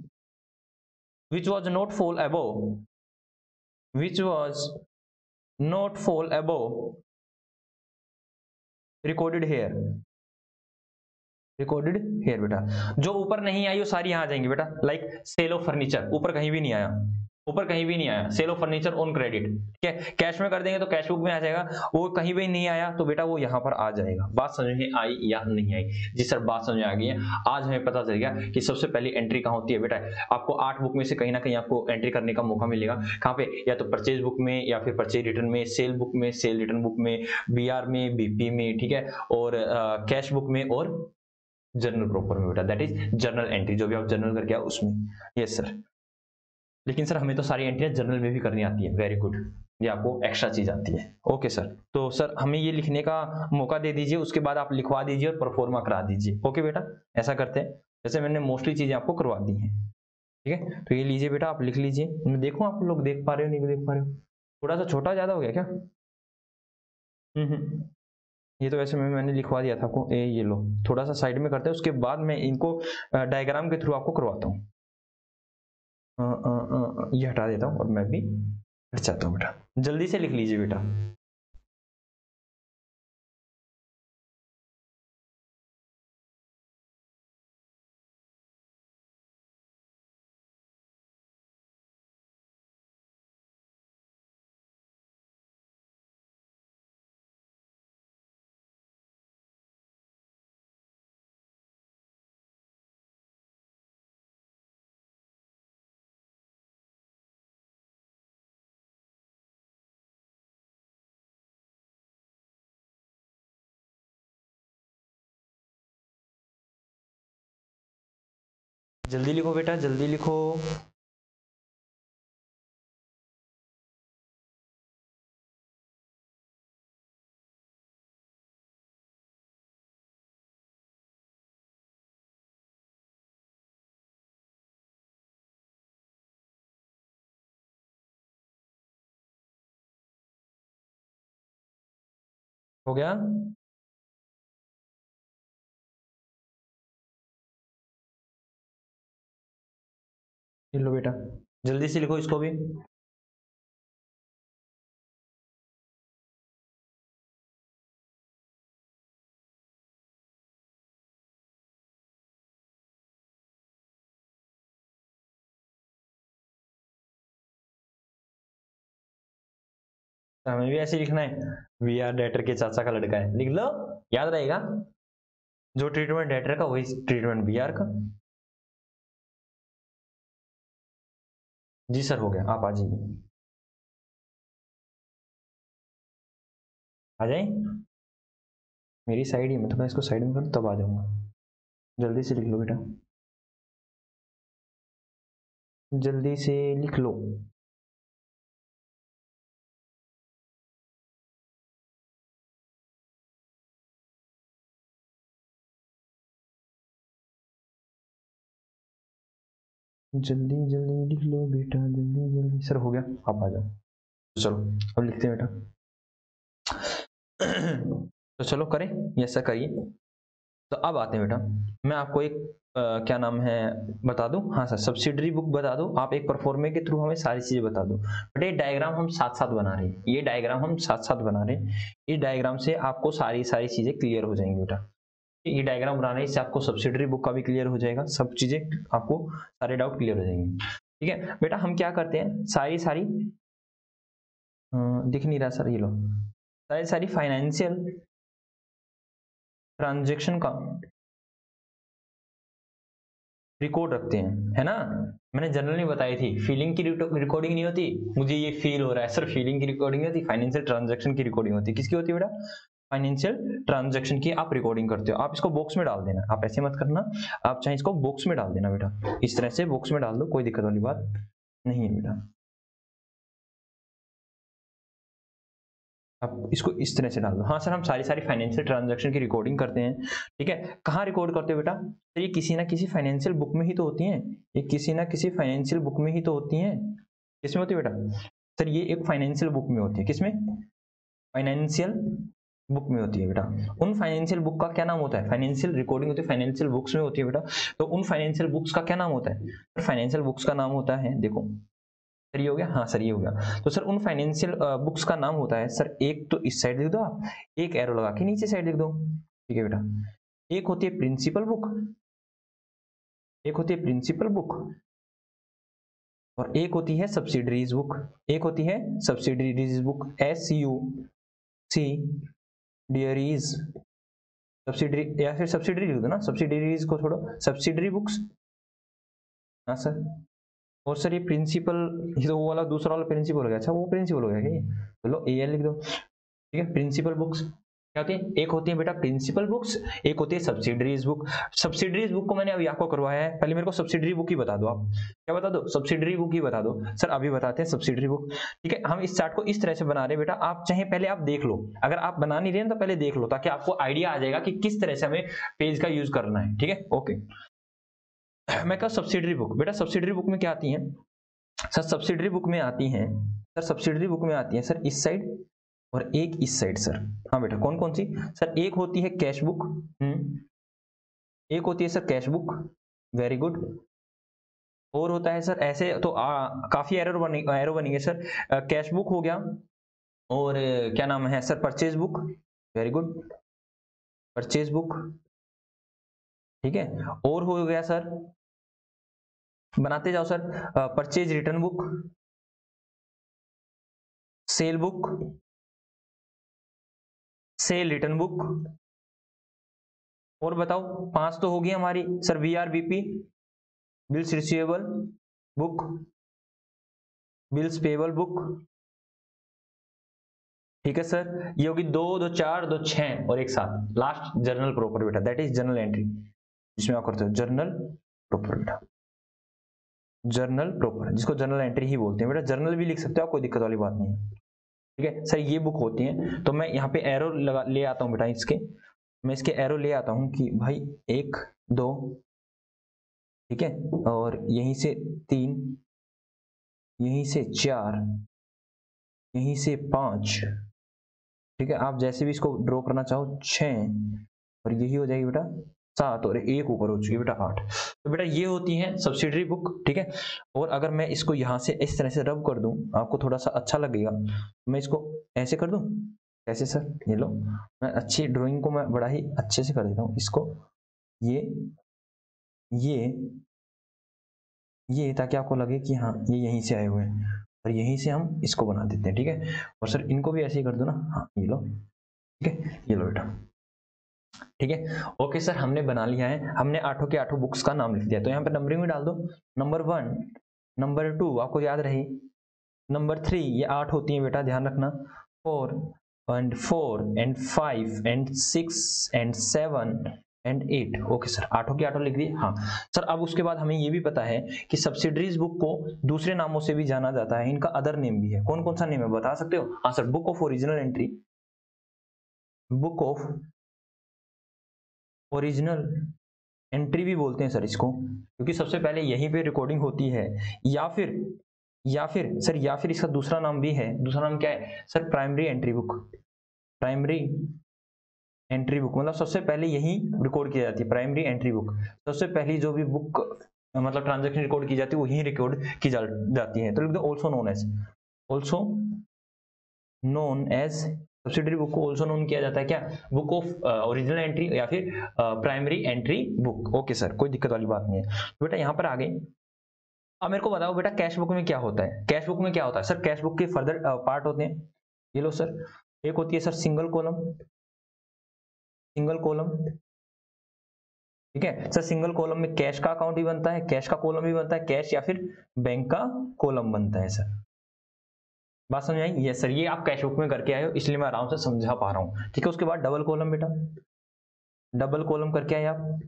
which was not fall above, which was not fall above recorded here, recorded here बेटा। जो ऊपर नहीं आई वो सारी यहाँ आ जाएंगी बेटा। लाइक सेल ऑफ फर्नीचर, ऊपर कहीं भी नहीं आया, ऊपर कहीं भी नहीं आया, sale of furniture on credit, ठीक है। कैश में कर देंगे तो कैश बुक में आ जाएगा, वो कहीं भी नहीं आया तो बेटा वो यहाँ पर आ जाएगा। बात समझ में आई या नहीं आई? जी सर बात समझ में आ गई है। आज हमें पता चल गया कि सबसे पहली एंट्री कहाँ होती है बेटा। आपको 8 बुक में से कहीं ना कहीं आपको एंट्री करने का मौका मिलेगा। कहाँ पे, या तो परचेज बुक में, या फिर परचेज रिटर्न में, सेल बुक में, सेल रिटर्न बुक में, बीआर में, बीपी में, ठीक है, और कैश बुक में, और जर्नल प्रॉपर में बेटा, दैट इज जर्नल एंट्री, जो भी आप जर्नल करके आओ उसमें। Yes sir. लेकिन सर हमें तो सारी एंट्रियां जर्नल में भी करनी आती है, वेरी गुड, ये आपको एक्स्ट्रा चीज आती है। Okay sir. तो सर हमें ये लिखने का मौका दे दीजिए, उसके बाद आप लिखवा दीजिए और परफॉर्मा करा दीजिए। ओके बेटा ऐसा करते हैं, जैसे मैंने मोस्टली चीजें आपको करवा दी हैं, ठीक है। तो ये लीजिए बेटा, आप लिख लीजिए, मैं देखूं आप लोग देख पा रहे हो नहीं देख पा रहे हो, थोड़ा सा छोटा ज्यादा हो गया क्या? ये तो वैसे मैंने लिखवा दिया था आपको। ये लो थोड़ा सा साइड में करते हैं, उसके बाद मैं इनको डायग्राम के थ्रू आपको करवाता हूँ। ये हटा देता हूँ और मैं भी हट जाता हूँ बेटा। जल्दी से लिख लीजिए बेटा। जल्दी लिखो बेटा जल्दी लिखो। हो गया? ये लो बेटा, जल्दी से लिखो इसको भी। हमें भी ऐसे लिखना है, वी आर डेटर के चाचा का लड़का है, लिख लो, याद रहेगा। जो ट्रीटमेंट डेटर का वही ट्रीटमेंट वी आर का। जी सर, हो गया, आप आ जाइए, आ जाए मेरी साइड ही में, तो मैं इसको साइड में करूँ तब आ जाऊंगा। जल्दी से लिख लो बेटा, जल्दी से लिख लो। जल्दी जल्दी लिख लो बेटा, जल्दी जल्दी। सर हो गया, आप आ जाओ। चलो अब लिखते हैं बेटा। तो चलो करें, ये ऐसा करिए। तो अब आते हैं बेटा, मैं आपको एक क्या नाम है बता दूं। हाँ सर, सब्सिडरी बुक बता दो आप, एक परफॉर्मे के थ्रू हमें सारी चीजें बता दो। बट ये डायग्राम हम साथ साथ बना रहे हैं, ये डायग्राम हम साथ साथ बना रहे हैं। इस डायग्राम से आपको सारी सारी चीजें क्लियर हो जाएंगी बेटा। ये डायग्राम बनाने से आपको सब्सिडरी बुक का भी क्लियर हो जाएगा, सब चीजें आपको, सारे डाउट क्लियर हो जाएंगे। ठीक है बेटा, हम क्या करते हैं, सारी सारी दिख नहीं रहा सर, ये लो, सारी सारी फाइनेंशियल ट्रांजेक्शन का रिकॉर्ड रखते हैं, है ना। मैंने जनरली बताई थी, फीलिंग की रिकॉर्डिंग नहीं होती, मुझे ये फील हो रहा है सर, फीलिंग की रिकॉर्डिंग होती, फाइनेंशियल ट्रांजैक्शन की रिकॉर्डिंग होती है। किसकी होती है बेटा? फाइनेंशियल ट्रांजैक्शन की आप रिकॉर्डिंग करते हो। आप इसको बॉक्स में डाल देना, आप ऐसे मत करना, आप चाहे इसको बॉक्स में डाल देना बेटा, इस तरह से बॉक्स में डाल दो, कोई दिक्कत वाली बात नहीं है बेटा। आप इसको इस तरह से डाल दो। हाँ सर, हम सारी सारी फाइनेंशियल ट्रांजैक्शन की रिकॉर्डिंग करते हैं। ठीक है, कहाँ रिकॉर्ड करते हो बेटा? तो ये किसी ना किसी फाइनेंशियल बुक में ही तो होती हैं, ये किसी ना किसी फाइनेंशियल बुक में ही तो होती हैं। किसमें होती है बेटा? सर ये एक फाइनेंशियल बुक में होती है। किसमें? फाइनेंशियल बुक में होती है बेटा। उन फाइनेंशियल बुक का क्या नाम होता है? फाइनेंशियल रिकॉर्डिंग होती है, फाइनेंशियल बुक्स में होती है बेटा। तो उन फाइनेंशियल बुक्स का क्या नाम होता है? फाइनेंशियल बुक्स का नाम होता है, देखो सर ये हो गया, हाँ सर ये हो गया। तो सर उन फाइनेंशियल बुक्स का नाम होता है सर, एक तो इस साइड लिख दो आप, एक एरो लगा के नीचे साइड लिख दो। ठीक है बेटा, एक होती है प्रिंसिपल बुक, एक होती है प्रिंसिपल बुक, और एक होती है सब्सिडरीज बुक, एक होती है सब्सिडरीज बुक, SUCCDREs, सब्सिडरी, या फिर सब्सिडरी लिख दो ना, सब्सिडरीज को छोड़ो, सब्सिडरी बुक्स। हाँ सर, और सर ये प्रिंसिपल, ये तो वो वाला दूसरा वाला प्रिंसिपल हो गया। अच्छा वो प्रिंसिपल हो गया क्या ये? चलो AL लिख दो। ठीक है, प्रिंसिपल बुक्स क्या होती है? एक होती है बेटा प्रिंसिपल बुक्स, एक होती है सब्सिडरीज बुक। सब्सिडरीज बुक को मैंने अभी आपको करवाया है, पहले मेरे को सब्सिडरी बुक ही बता दो। आप क्या बता दो? सब्सिडरी बुक ही बता दो। सर अभी बताते हैं सब्सिडरी बुक। ठीक है, हम इस चार्ट को इस तरह से बना रहे हैं बेटा, आप चाहे पहले आप देख लो, अगर आप बना नहीं रहे हैं तो पहले देख लो, ताकि आपको आइडिया आ जाएगा कि किस तरह से हमें पेज का यूज करना है। ठीक है, ओके। मैं कहा सब्सिडरी बुक, बेटा सब्सिडरी बुक में क्या आती है? सर सब्सिडरी बुक में आती हैं, सर सब्सिडरी बुक में आती है सर इस साइड और एक इस साइड सर। हाँ बेटा, कौन कौन सी? सर एक होती है कैश बुक, एक होती है sir cash book, very good. और होता है सर ऐसे तो काफी एरो बनेंगे सर। कैश बुक हो गया, और क्या नाम है sir, purchase book, very good, purchase book. ठीक है, और हो गया सर, बनाते जाओ sir, purchase return book, cell book, cell return book. और बताओ, 5 तो होगी हमारी sir, VRBP, bills receivable book, bills payable book. ठीक है सर, ये होगी 2 2 4 2 6 और एक साथ लास्ट जर्नल प्रॉपर बेटा, दैट इज जर्नल एंट्री, जिसमें आप करते हो जर्नल प्रॉपर बेटा, जर्नल प्रॉपर, जिसको जर्नल एंट्री ही बोलते हैं बेटा। जर्नल भी लिख सकते हो आप, कोई दिक्कत वाली बात नहीं है। ठीक है सर, ये बुक होती है। तो मैं यहाँ पे एरो लगा ले आता हूँ बेटा इसके, मैं इसके एरो ले आता हूँ कि भाई 1 2, ठीक है, और यहीं से 3, यहीं से 4, यहीं से 5, ठीक है, आप जैसे भी इसको ड्रॉ करना चाहो 6 और यही हो जाएगी बेटा 7 और एक ऊपर हो चुकी है बेटा 8। तो बेटा ये होती है सब्सिडरी बुक। ठीक है, और अगर मैं इसको यहाँ से इस तरह से रब कर दूं, आपको थोड़ा सा अच्छा लगेगा, मैं इसको ऐसे कर दूं। कैसे सर? ये लो, मैं अच्छी ड्राइंग को मैं बड़ा ही अच्छे से कर देता हूँ इसको, ये ये ताकि आपको लगे कि हाँ ये यहीं से आए हुए हैं और यहीं से हम इसको बना देते हैं। ठीक है, और सर इनको भी ऐसे ही कर दो ना। हाँ ये लो, ठीक है, ये लो बेटा। ठीक है, ओके सर, हमने बना लिया है, हमने आठों के आठों बुक्स का नाम लिख दिया। तो यहाँ पे नंबरिंग में डाल दो, नंबर 1, नंबर 2 आपको याद रही, नंबर 3 ये 8 होती है बेटा, ध्यान रखना, 4 and 4 and 5 and 6 and 7 and 8। Okay sir, आठों के आठों लिख दिए। हाँ सर, अब उसके बाद हमें ये भी पता है कि सब्सिडरीज बुक को दूसरे नामों से भी जाना जाता है, इनका अदर नेम भी है। कौन कौन सा नेम है बता सकते हो? हाँ sir, book of original entry, book of original entry भी बोलते हैं सर इसको, क्योंकि सबसे पहले यहीं पे रिकॉर्डिंग होती है। या फिर सर, या फिर इसका दूसरा नाम भी है। दूसरा नाम क्या है sir? Primary entry book. Primary entry book मतलब सबसे पहले यही रिकॉर्ड की जाती है, प्राइमरी एंट्री बुक। सबसे पहली जो भी बुक मतलब ट्रांजैक्शन रिकॉर्ड की जाती है वो यही रिकॉर्ड की जाती है। तो लिख दो also known as subsidiary book को ऑल्सो नोन किया जाता है क्या? बुक ऑफ ओरिजिनल एंट्री या फिर primary entry book. Okay sir, कोई दिक्कत वाली बात नहीं है। तो बेटा यहाँ पर आ गए। अब मेरे को बताओ बेटा कैश बुक में क्या होता है? कैश बुक में क्या होता है सर? कैश बुक के फर्दर पार्ट होते हैं, ये लो सर। एक होती है सर सिंगल कॉलम। ठीक है सर, सिंगल कॉलम में कैश का अकाउंट भी बनता है, कैश का कॉलम भी बनता है, कैश या फिर बैंक का कॉलम बनता है सर। बात समझ आई? यस सर, ये आप कैश बुक में करके आए हो इसलिए मैं आराम से समझा पा रहा हूँ। ठीक है, उसके बाद डबल कॉलम बेटा, डबल कॉलम करके आए आप।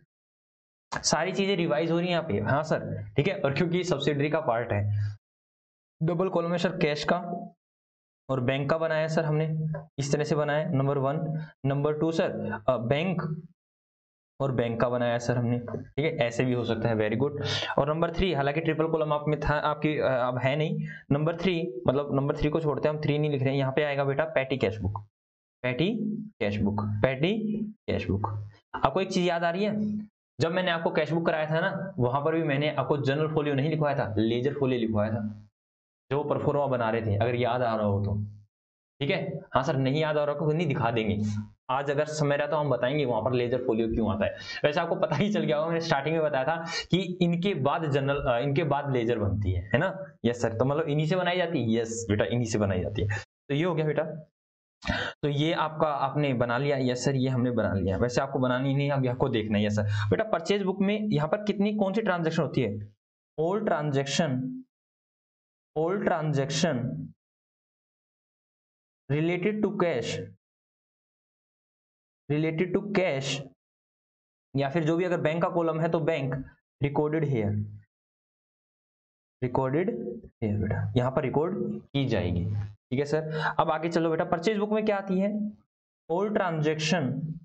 सारी चीजें रिवाइज हो रही हैं यहाँ पे। हाँ सर, ठीक है, और क्योंकि सब्सिडरी का पार्ट है। डबल कॉलम में सर कैश का और बैंक का बनाया सर हमने, इस तरह से बनाया नंबर 1। नंबर 2 सर बैंक और बैंक का बनाया सर हमने। ठीक है, ऐसे भी हो सकता है, वेरी गुड। और नंबर 3, हालांकि ट्रिपल कॉलम आप में था आपकी अब है नहीं। नंबर 3 मतलब नंबर 3 को छोड़ते हैं हम, 3 नहीं लिख रहे हैं, यहाँ पे आएगा बेटा petty cash book. Petty cash book, petty cash book. आपको एक चीज याद आ रही है? जब मैंने आपको कैश बुक कराया था ना, वहां पर भी मैंने आपको जनरल फोलियो नहीं लिखवाया था, लेजर फोलियो लिखवाया था, जो परफॉर्मा बना रहे थे, अगर याद आ रहा हो तो। ठीक है, हाँ सर, नहीं याद आ रहा हो नहीं दिखा देंगे, आज अगर समय रहा तो हम बताएंगे वहां पर लेजर फोलियो क्यों आता है। वैसे आपको पता ही चल गया होगा, मैंने स्टार्टिंग में बताया था कि इनके बाद जनरल इनके बाद लेजर बनती है ना। यस सर, तो मतलब इन्हीं से बनाई जाती है। यस बेटा, इन्हीं से बनाई जाती है। तो ये हो गया बेटा, तो ये आपका आपने बना लिया। यस सर, ये हमने बना लिया। वैसे आपको बनानी नहीं, अब आपको देखना है। यस सर बेटा, परचेज बुक में यहाँ पर कितनी कौन सी ट्रांजेक्शन होती है? All transaction related to cash या फिर जो भी, अगर बैंक का कॉलम है तो बैंक, रिकॉर्डेड हेयर बेटा, यहां पर रिकॉर्ड की जाएगी। ठीक है सर, अब आगे चलो बेटा, परचेज बुक में क्या आती है? All transaction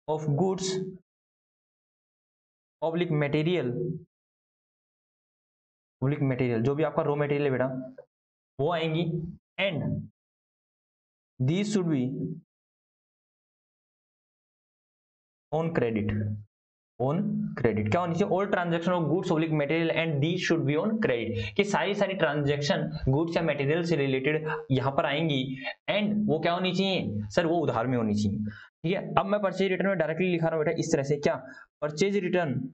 of goods oblique material, जो भी आपका रॉ मटेरियल है बेटा वो आएंगी। And these should be on credit. क्या होनी चाहिए? All transaction of goods oblique material and these should be on credit, कि सारी ट्रांजेक्शन गुड्स या मटेरियल से रिलेटेड यहाँ पर आएंगी, एंड वो क्या होनी चाहिए सर? वो उधार में होनी चाहिए। ठीक है, अब मैं परचेज रिटर्न में डायरेक्टली लिखा रहा हूँ बेटा इस तरह से, क्या? परचेज रिटर्न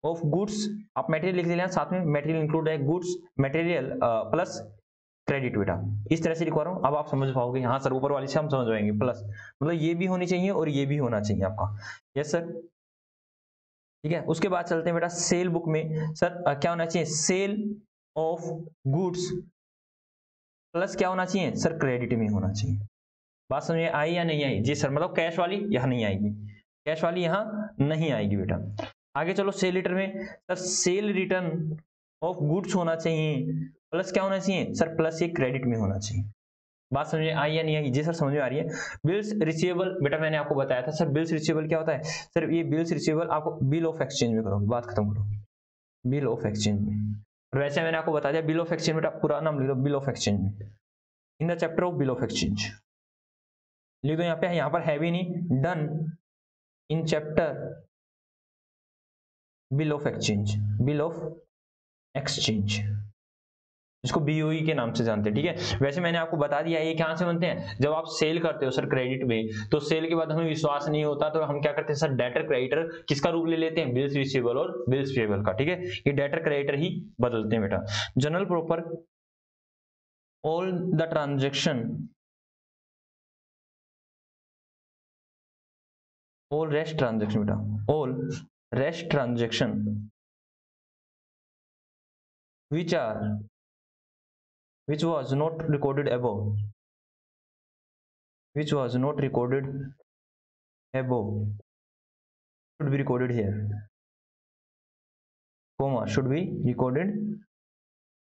ऑफ गुड्स, आप मटेरियल लिख लेना साथ में, मटेरियल इंक्लूड है, गुड्स मटेरियल प्लस क्रेडिट बेटा, इस तरह से लिखवा रहा हूँ। अब आप समझ पाओगे। हाँ सर, ऊपर वाले से हम समझ पाएंगे, प्लस मतलब ये भी होनी चाहिए और ये भी होना चाहिए आपका। यस सर, ठीक है। उसके बाद चलते हैं बेटा सेल बुक में। सर क्या होना चाहिए? सेल ऑफ गुड्स प्लस क्या होना चाहिए सर? क्रेडिट में होना चाहिए। बात समझ में आई या नहीं आई? जी सर, मतलब कैश वाली यहाँ नहीं आएगी, कैश वाली यहाँ नहीं आएगी बेटा। आगे चलो सेल रिटर्न में, sir cell return of goods होना चाहिए, प्लस क्या होना चाहिए सर? प्लस ये क्रेडिट में होना चाहिए। बात समझ में आई या नहीं आई? जी सर, समझ में आ रही है। बिल्स रिसीवेबल बेटा, मैंने आपको बताया था सर, बिल्स रिसीवेबल क्या होता है सर? ये बिल्स रिसीवेबल आपको बिल ऑफ एक्सचेंज में करोगे, बात खत्म करो, बिल ऑफ एक्सचेंज में। और वैसे मैंने आपको बता दिया बिल ऑफ एक्सचेंज बेटा पूरा नाम लिख लो, बिल ऑफ एक्सचेंज में। In the chapter of bill of exchange. लिख दो यहाँ पर है भी नहीं, done in chapter bill of exchange, bill of exchange, इसको बीओई के नाम से जानते हैं, ठीक है। वैसे मैंने आपको बता दिया ये कहां से बनते हैं, जब आप सेल करते हो सर क्रेडिट में, तो सेल के बाद हमें विश्वास नहीं होता तो हम क्या करते हैं सर, डेटर क्रेडिटर किसका रूप ले लेते हैं, बिल्स रिसीवेबल और बिल्स पेएबल का, ठीक है। ये डेटर क्रेडिटर ही बदलते हैं बेटा। General proper all the transaction, all rest transaction बेटा, all rest transaction which are which was not recorded above, which was not recorded above should be recorded here, comma should be recorded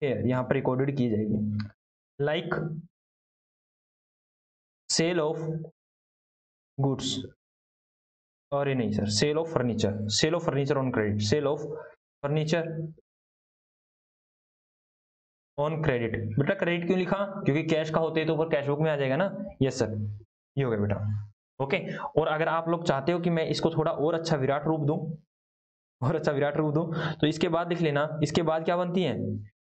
here, यहाँ पर recorded की जाएगी। like sale of goods, और ये नहीं sir, sale of furniture, sale of furniture on credit, sale of furniture on credit. बेटा credit क्यों लिखा, क्योंकि कैश का होते है तो ऊपर कैश बुक में आ जाएगा ना, यस सर, ये हो गया बेटा, ओके। और अगर आप लोग चाहते हो कि मैं इसको थोड़ा और अच्छा विराट रूप दूं, और अच्छा विराट रूप दूं, तो इसके बाद लिख लेना, इसके बाद क्या बनती है,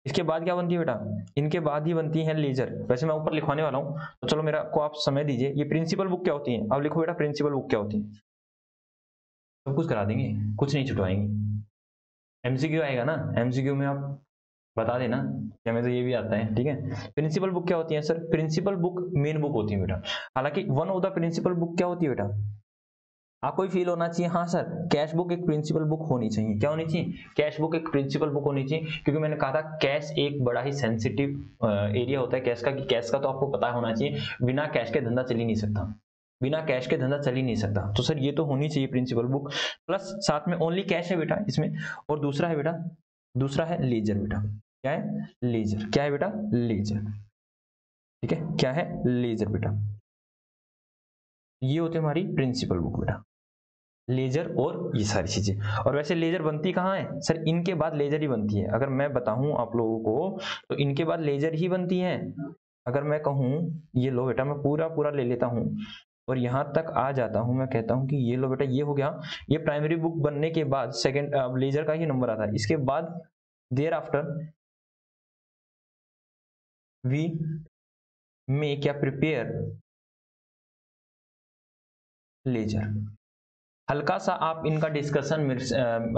इसके बाद क्या बनती है बेटा, इनके बाद ही बनती है लेजर। वैसे मैं ऊपर लिखवाने वाला हूं, तो चलो मेरा को आप समय दीजिए। ये प्रिंसिपल बुक क्या होती है, अब लिखो बेटा प्रिंसिपल बुक क्या होती है, सब कुछ करा देंगे, कुछ नहीं छुटवाएंगे। एमसीक्यू आएगा ना, एमसीक्यू में आप बता देना कि हमें तो ये भी आता है, ठीक है। प्रिंसिपल बुक क्या होती है sir, principal book main book होती है बेटा। हालांकि one of the principal book क्या होती है बेटा, आपको भी फील होना चाहिए, हाँ सर कैश बुक एक प्रिंसिपल बुक होनी चाहिए। क्या होनी चाहिए, कैश बुक एक प्रिंसिपल बुक होनी चाहिए, क्योंकि मैंने कहा था कैश एक बड़ा ही सेंसिटिव एरिया होता है कैश का, कि कैश का तो आपको पता होना चाहिए, बिना कैश के धंधा चल ही नहीं सकता, बिना कैश के धंधा चल ही नहीं सकता। तो सर ये तो होनी चाहिए प्रिंसिपल बुक, प्लस साथ में ओनली कैश है बेटा इसमें, और दूसरा है बेटा, दूसरा है लेजर बेटा। क्या है, लेजर, क्या है बेटा, लेजर, ठीक है, क्या है, लेजर बेटा। ये होती है हमारी प्रिंसिपल बुक बेटा, लेजर और ये सारी चीजें। और वैसे लेजर बनती कहाँ है सर, इनके बाद लेजर ही बनती है। अगर मैं बताऊं आप लोगों को तो इनके बाद लेजर ही बनती है। अगर मैं कहूं, ये लो बेटा, मैं पूरा पूरा ले लेता हूं और यहां तक आ जाता हूं, मैं कहता हूं कि ये लो बेटा, ये हो गया, ये प्राइमरी बुक बनने के बाद सेकेंड लेजर का ही नंबर आता है। इसके बाद देयर आफ्टर वी मे क्या प्रिपेयर लेजर। हल्का सा आप इनका डिस्कशन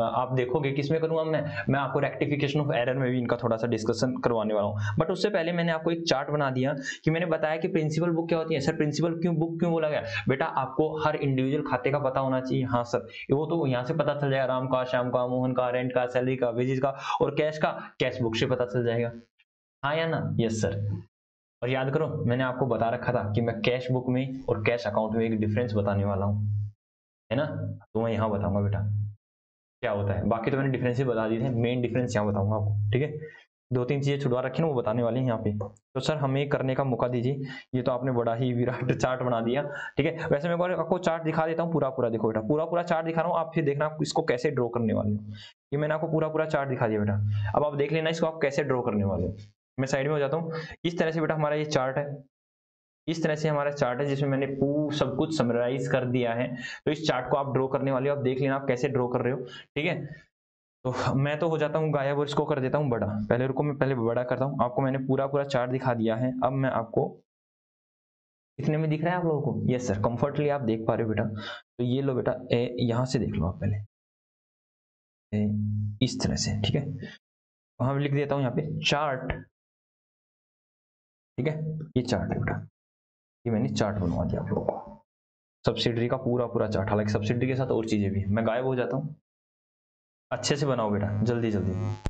आप देखोगे किसमें करूंगा मैं आपको रेक्टिफिकेशन ऑफ एरर में भी इनका थोड़ा सा डिस्कशन करवाने वाला हूं। बट उससे पहले मैंने आपको एक चार्ट बना दिया कि मैंने बताया कि प्रिंसिपल बुक क्या होती है। सर प्रिंसिपल क्यों बुक क्यों बोला गया बेटा, आपको हर इंडिविजुअल खाते का पता होना चाहिए। हाँ सर, वो तो यहाँ से पता चल जाएगा, राम का, श्याम का, मोहन का, रेंट का, सैलरी का, वेजेस का, और कैश का कैश बुक से पता चल जाएगा, हाँ या ना, यस सर। और याद करो मैंने आपको बता रखा था कि मैं कैश बुक में और कैश अकाउंट में एक डिफरेंस बताने वाला हूँ, है ना। तो मैं यहाँ बताऊंगा बेटा क्या होता है, बाकी तो मैंने डिफरेंस ही बता दिए थे, मेन डिफरेंस यहाँ बताऊंगा आपको, ठीक है। दो तीन चीजें छुड़वा रखी ना, वो बताने वाली है यहाँ पे। तो सर हमें करने का मौका दीजिए, ये तो आपने बड़ा ही विराट चार्ट बना दिया, ठीक है। वैसे मैं आपको चार्ट दिखा देता हूँ पूरा पूरा, देखो बेटा पूरा पूरा चार्ट दिखा रहा हूँ, आप फिर देखना आप इसको कैसे ड्रॉ करने वाले हो। ये मैंने आपको पूरा पूरा चार्ट दिखा दिया बेटा, अब आप देख लेना इसको आप कैसे ड्रॉ करने वाले हो। मैं साइड में हो जाता हूँ। इस तरह से बेटा हमारा ये चार्ट है, इस तरह से हमारा चार्ट है जिसमें मैंने सब कुछ समराइज कर दिया है। तो इस चार्ट को आप ड्रॉ करने वाले हो, आप देख लेना आप कैसे ड्रॉ कर रहे हो, ठीक है। तो मैं तो हो जाता हूँ गायब और इसको कर देता हूँ बड़ा, पहले रुको मैं पहले बड़ा करता हूँ। आपको मैंने पूरा पूरा चार्ट दिखा दिया है, अब मैं आपको दिखने में दिख रहा है आप लोगों को, यस सर, कंफर्टली आप देख पा रहे हो बेटा। तो ये लो बेटा, यहाँ से देख लो आप पहले, इस तरह से, ठीक है। वहां लिख देता हूँ यहाँ पे चार्ट, ठीक है। ये चार्ट है बेटा, ये मैंने चार्ट बनवा दिया आप लोगों को, सब्सिडरी का पूरा पूरा चार्ट। हालांकि सब्सिडरी के साथ और चीजें भी, मैं गायब हो जाता हूँ। अच्छे से बनाओ बेटा, जल्दी जल्दी।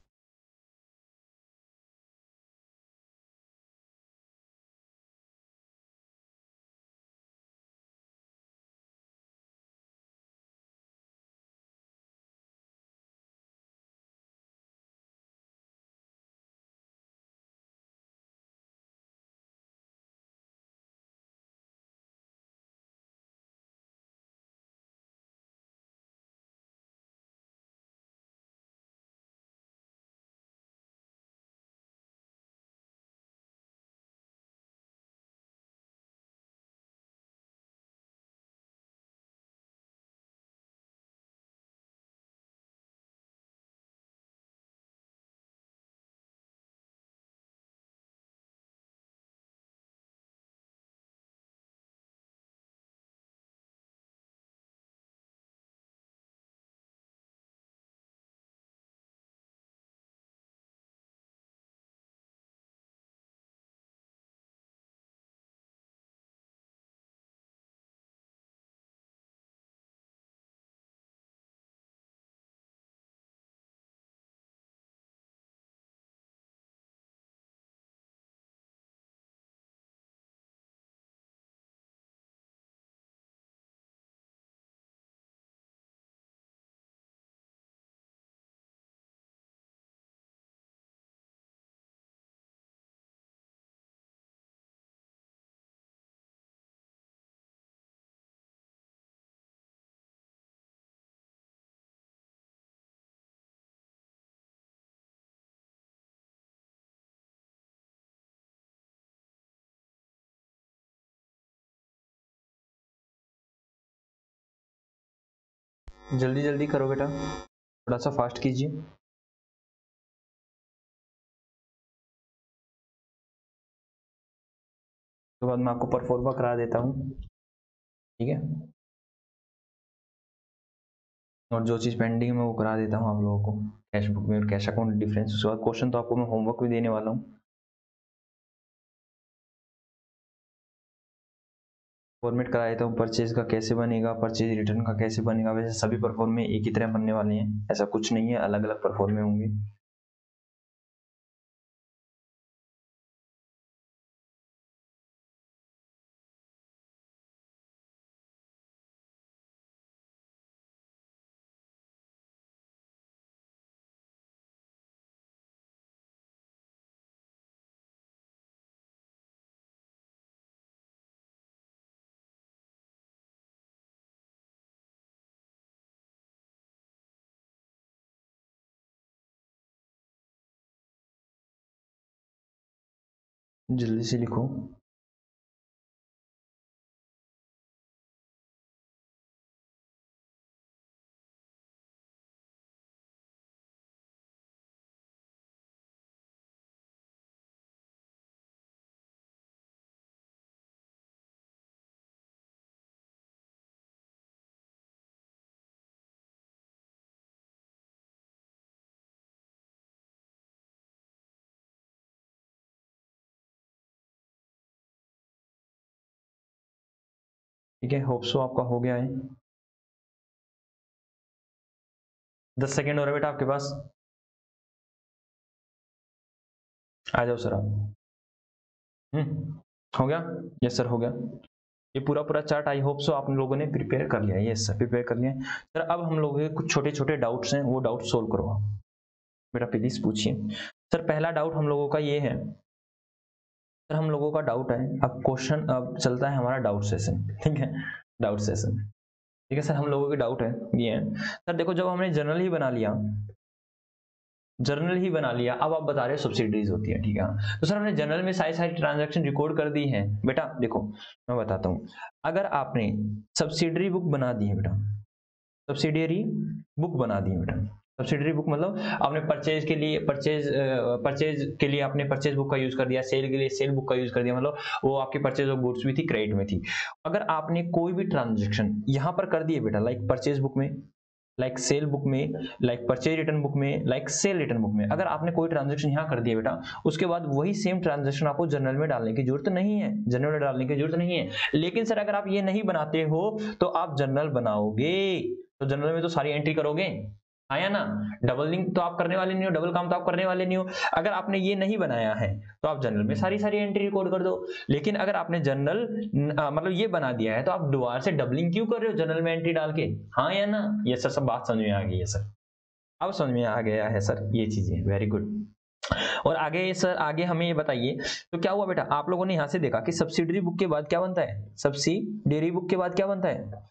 जल्दी जल्दी करो बेटा, थोड़ा सा फास्ट कीजिए। उसके बाद मैं आपको परफॉर्मा करा देता हूँ, ठीक है। और जो चीज़ पेंडिंग है मैं वो करा देता हूँ आप लोगों को, कैश बुक में और कैश अकाउंट डिफरेंस। उसके बाद क्वेश्चन तो आपको मैं होमवर्क भी देने वाला हूँ। फॉर्मेट करा देता हूँ, परचेज का कैसे बनेगा, परचेज रिटर्न का कैसे बनेगा। वैसे सभी परफॉर्मे एक ही तरह बनने वाले हैं, ऐसा कुछ नहीं है, अलग अलग परफॉर्मे होंगे। जल्दी से लिखो। ठीक है, होप सो आपका हो गया है। 10 सेकेंड हो रहा है बेटा आपके पास, आ जाओ सर आप। हो गया? यस सर, हो गया। ये पूरा पूरा चार्ट आई होप सो आप लोगों ने प्रिपेयर कर लिया है। यस सर, प्रिपेयर कर लिया है सर। अब हम लोगों के कुछ छोटे छोटे डाउट्स हैं, वो डाउट सोल्व करो आप बेटा, प्लीज पूछिए। सर पहला डाउट हम लोगों का ये है, सर हम लोगों का डाउट है, अब क्वेश्चन अब चलता है हमारा डाउट सेशन, ठीक है, डाउट सेशन। ठीक है सर, हम लोगों के डाउट है ये है सर, देखो जब हमने जर्नल ही बना लिया, जर्नल ही बना लिया, अब आप बता रहे हो सब्सिडीज होती है, ठीक है। तो सर हमने जर्नल में सारी सारी ट्रांजैक्शन रिकॉर्ड कर दी है बेटा। देखो मैं बताता हूँ, अगर आपने सब्सिडरी बुक बना दी है बेटा, सब्सिडियरी बुक बना दी है बेटा, सब्सिडरी बुक मतलब आपने परचेज के लिए परचेज के लिए आपने परचेज बुक का यूज कर दिया, सेल के लिए सेल बुक का यूज कर दिया, मतलब वो आपकी परचेज ऑफ गुड्स भी थी, क्रेडिट में थी। अगर आपने कोई भी ट्रांजेक्शन यहाँ पर कर दिए बेटा, लाइक परचेज बुक में, लाइक सेल बुक में, लाइक परचेज रिटर्न बुक में, लाइक सेल रिटर्न बुक में, अगर आपने कोई ट्रांजेक्शन यहाँ कर दिया बेटा, उसके बाद वही सेम ट्रांजेक्शन आपको जर्नल में डालने की जरूरत नहीं है, जर्नल में डालने की जरूरत नहीं है। लेकिन सर अगर आप ये नहीं बनाते हो तो आप जर्नल बनाओगे तो जर्नल में तो सारी एंट्री करोगे, आया ना। डबल लिंक तो आप करने वाले नहीं हो, डबल काम तो आप करने वाले नहीं हो। अगर आपने ये नहीं बनाया है तो आप जर्नल में सारी सारी एंट्री रिकॉर्ड कर दो। लेकिन अगर आपने जर्नल मतलब ये बना दिया है तो आप दोबारा से डबलिंग क्यों कर रहे हो जर्नल में एंट्री डाल के, हाँ या ना। ये सर सब बात समझ में आ गई है सर, अब समझ में आ गया है सर ये चीजें, वेरी गुड। और आगे सर, आगे हमें ये बताइए, तो क्या हुआ बेटा, आप लोगों ने यहां से देखा कि सब्सिडरी बुक के बाद क्या बनता है, सब्सिडरी बुक के बाद क्या बनता है,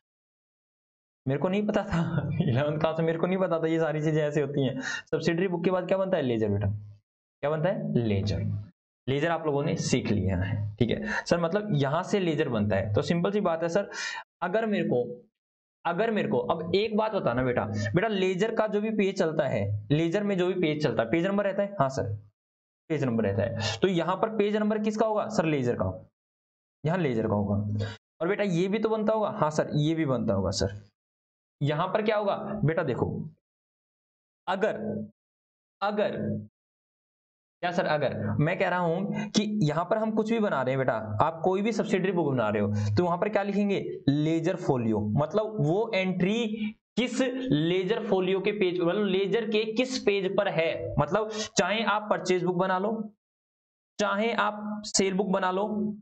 मेरे को नहीं पता था 11th क्लास में मेरे को नहीं पता था ये सारी चीजें ऐसे होती हैं। सब्सिडरी बुक के बाद क्या बनता है, लेजर बेटा, क्या बनता है, लेजर। लेजर आप लोगों ने सीख लिया है, ठीक है सर, मतलब यहां से लेजर बनता है। तो सिंपल सी बात है सर, अगर मेरे को अब एक बात बताना बेटा, बेटा लेजर का जो भी पेज चलता है, लेजर में जो भी पेज चलता है, पेज नंबर रहता है, हाँ सर पेज नंबर रहता है, तो यहां पर पेज नंबर किसका होगा सर, लेजर का, यहाँ लेजर का होगा। और बेटा ये भी तो बनता होगा, हाँ सर ये भी बनता होगा सर। यहां पर क्या होगा बेटा, देखो अगर अगर क्या सर, अगर मैं कह रहा हूं कि यहां पर हम कुछ भी बना रहे हैं बेटा, आप कोई भी सब्सिडरी बुक बना रहे हो तो वहां पर क्या लिखेंगे, लेजर फोलियो, मतलब वो एंट्री किस लेजर फोलियो के पेज, मतलब लेजर के किस पेज पर है। मतलब चाहे आप परचेज बुक बना लो, चाहे आप सेल बुक बना लो,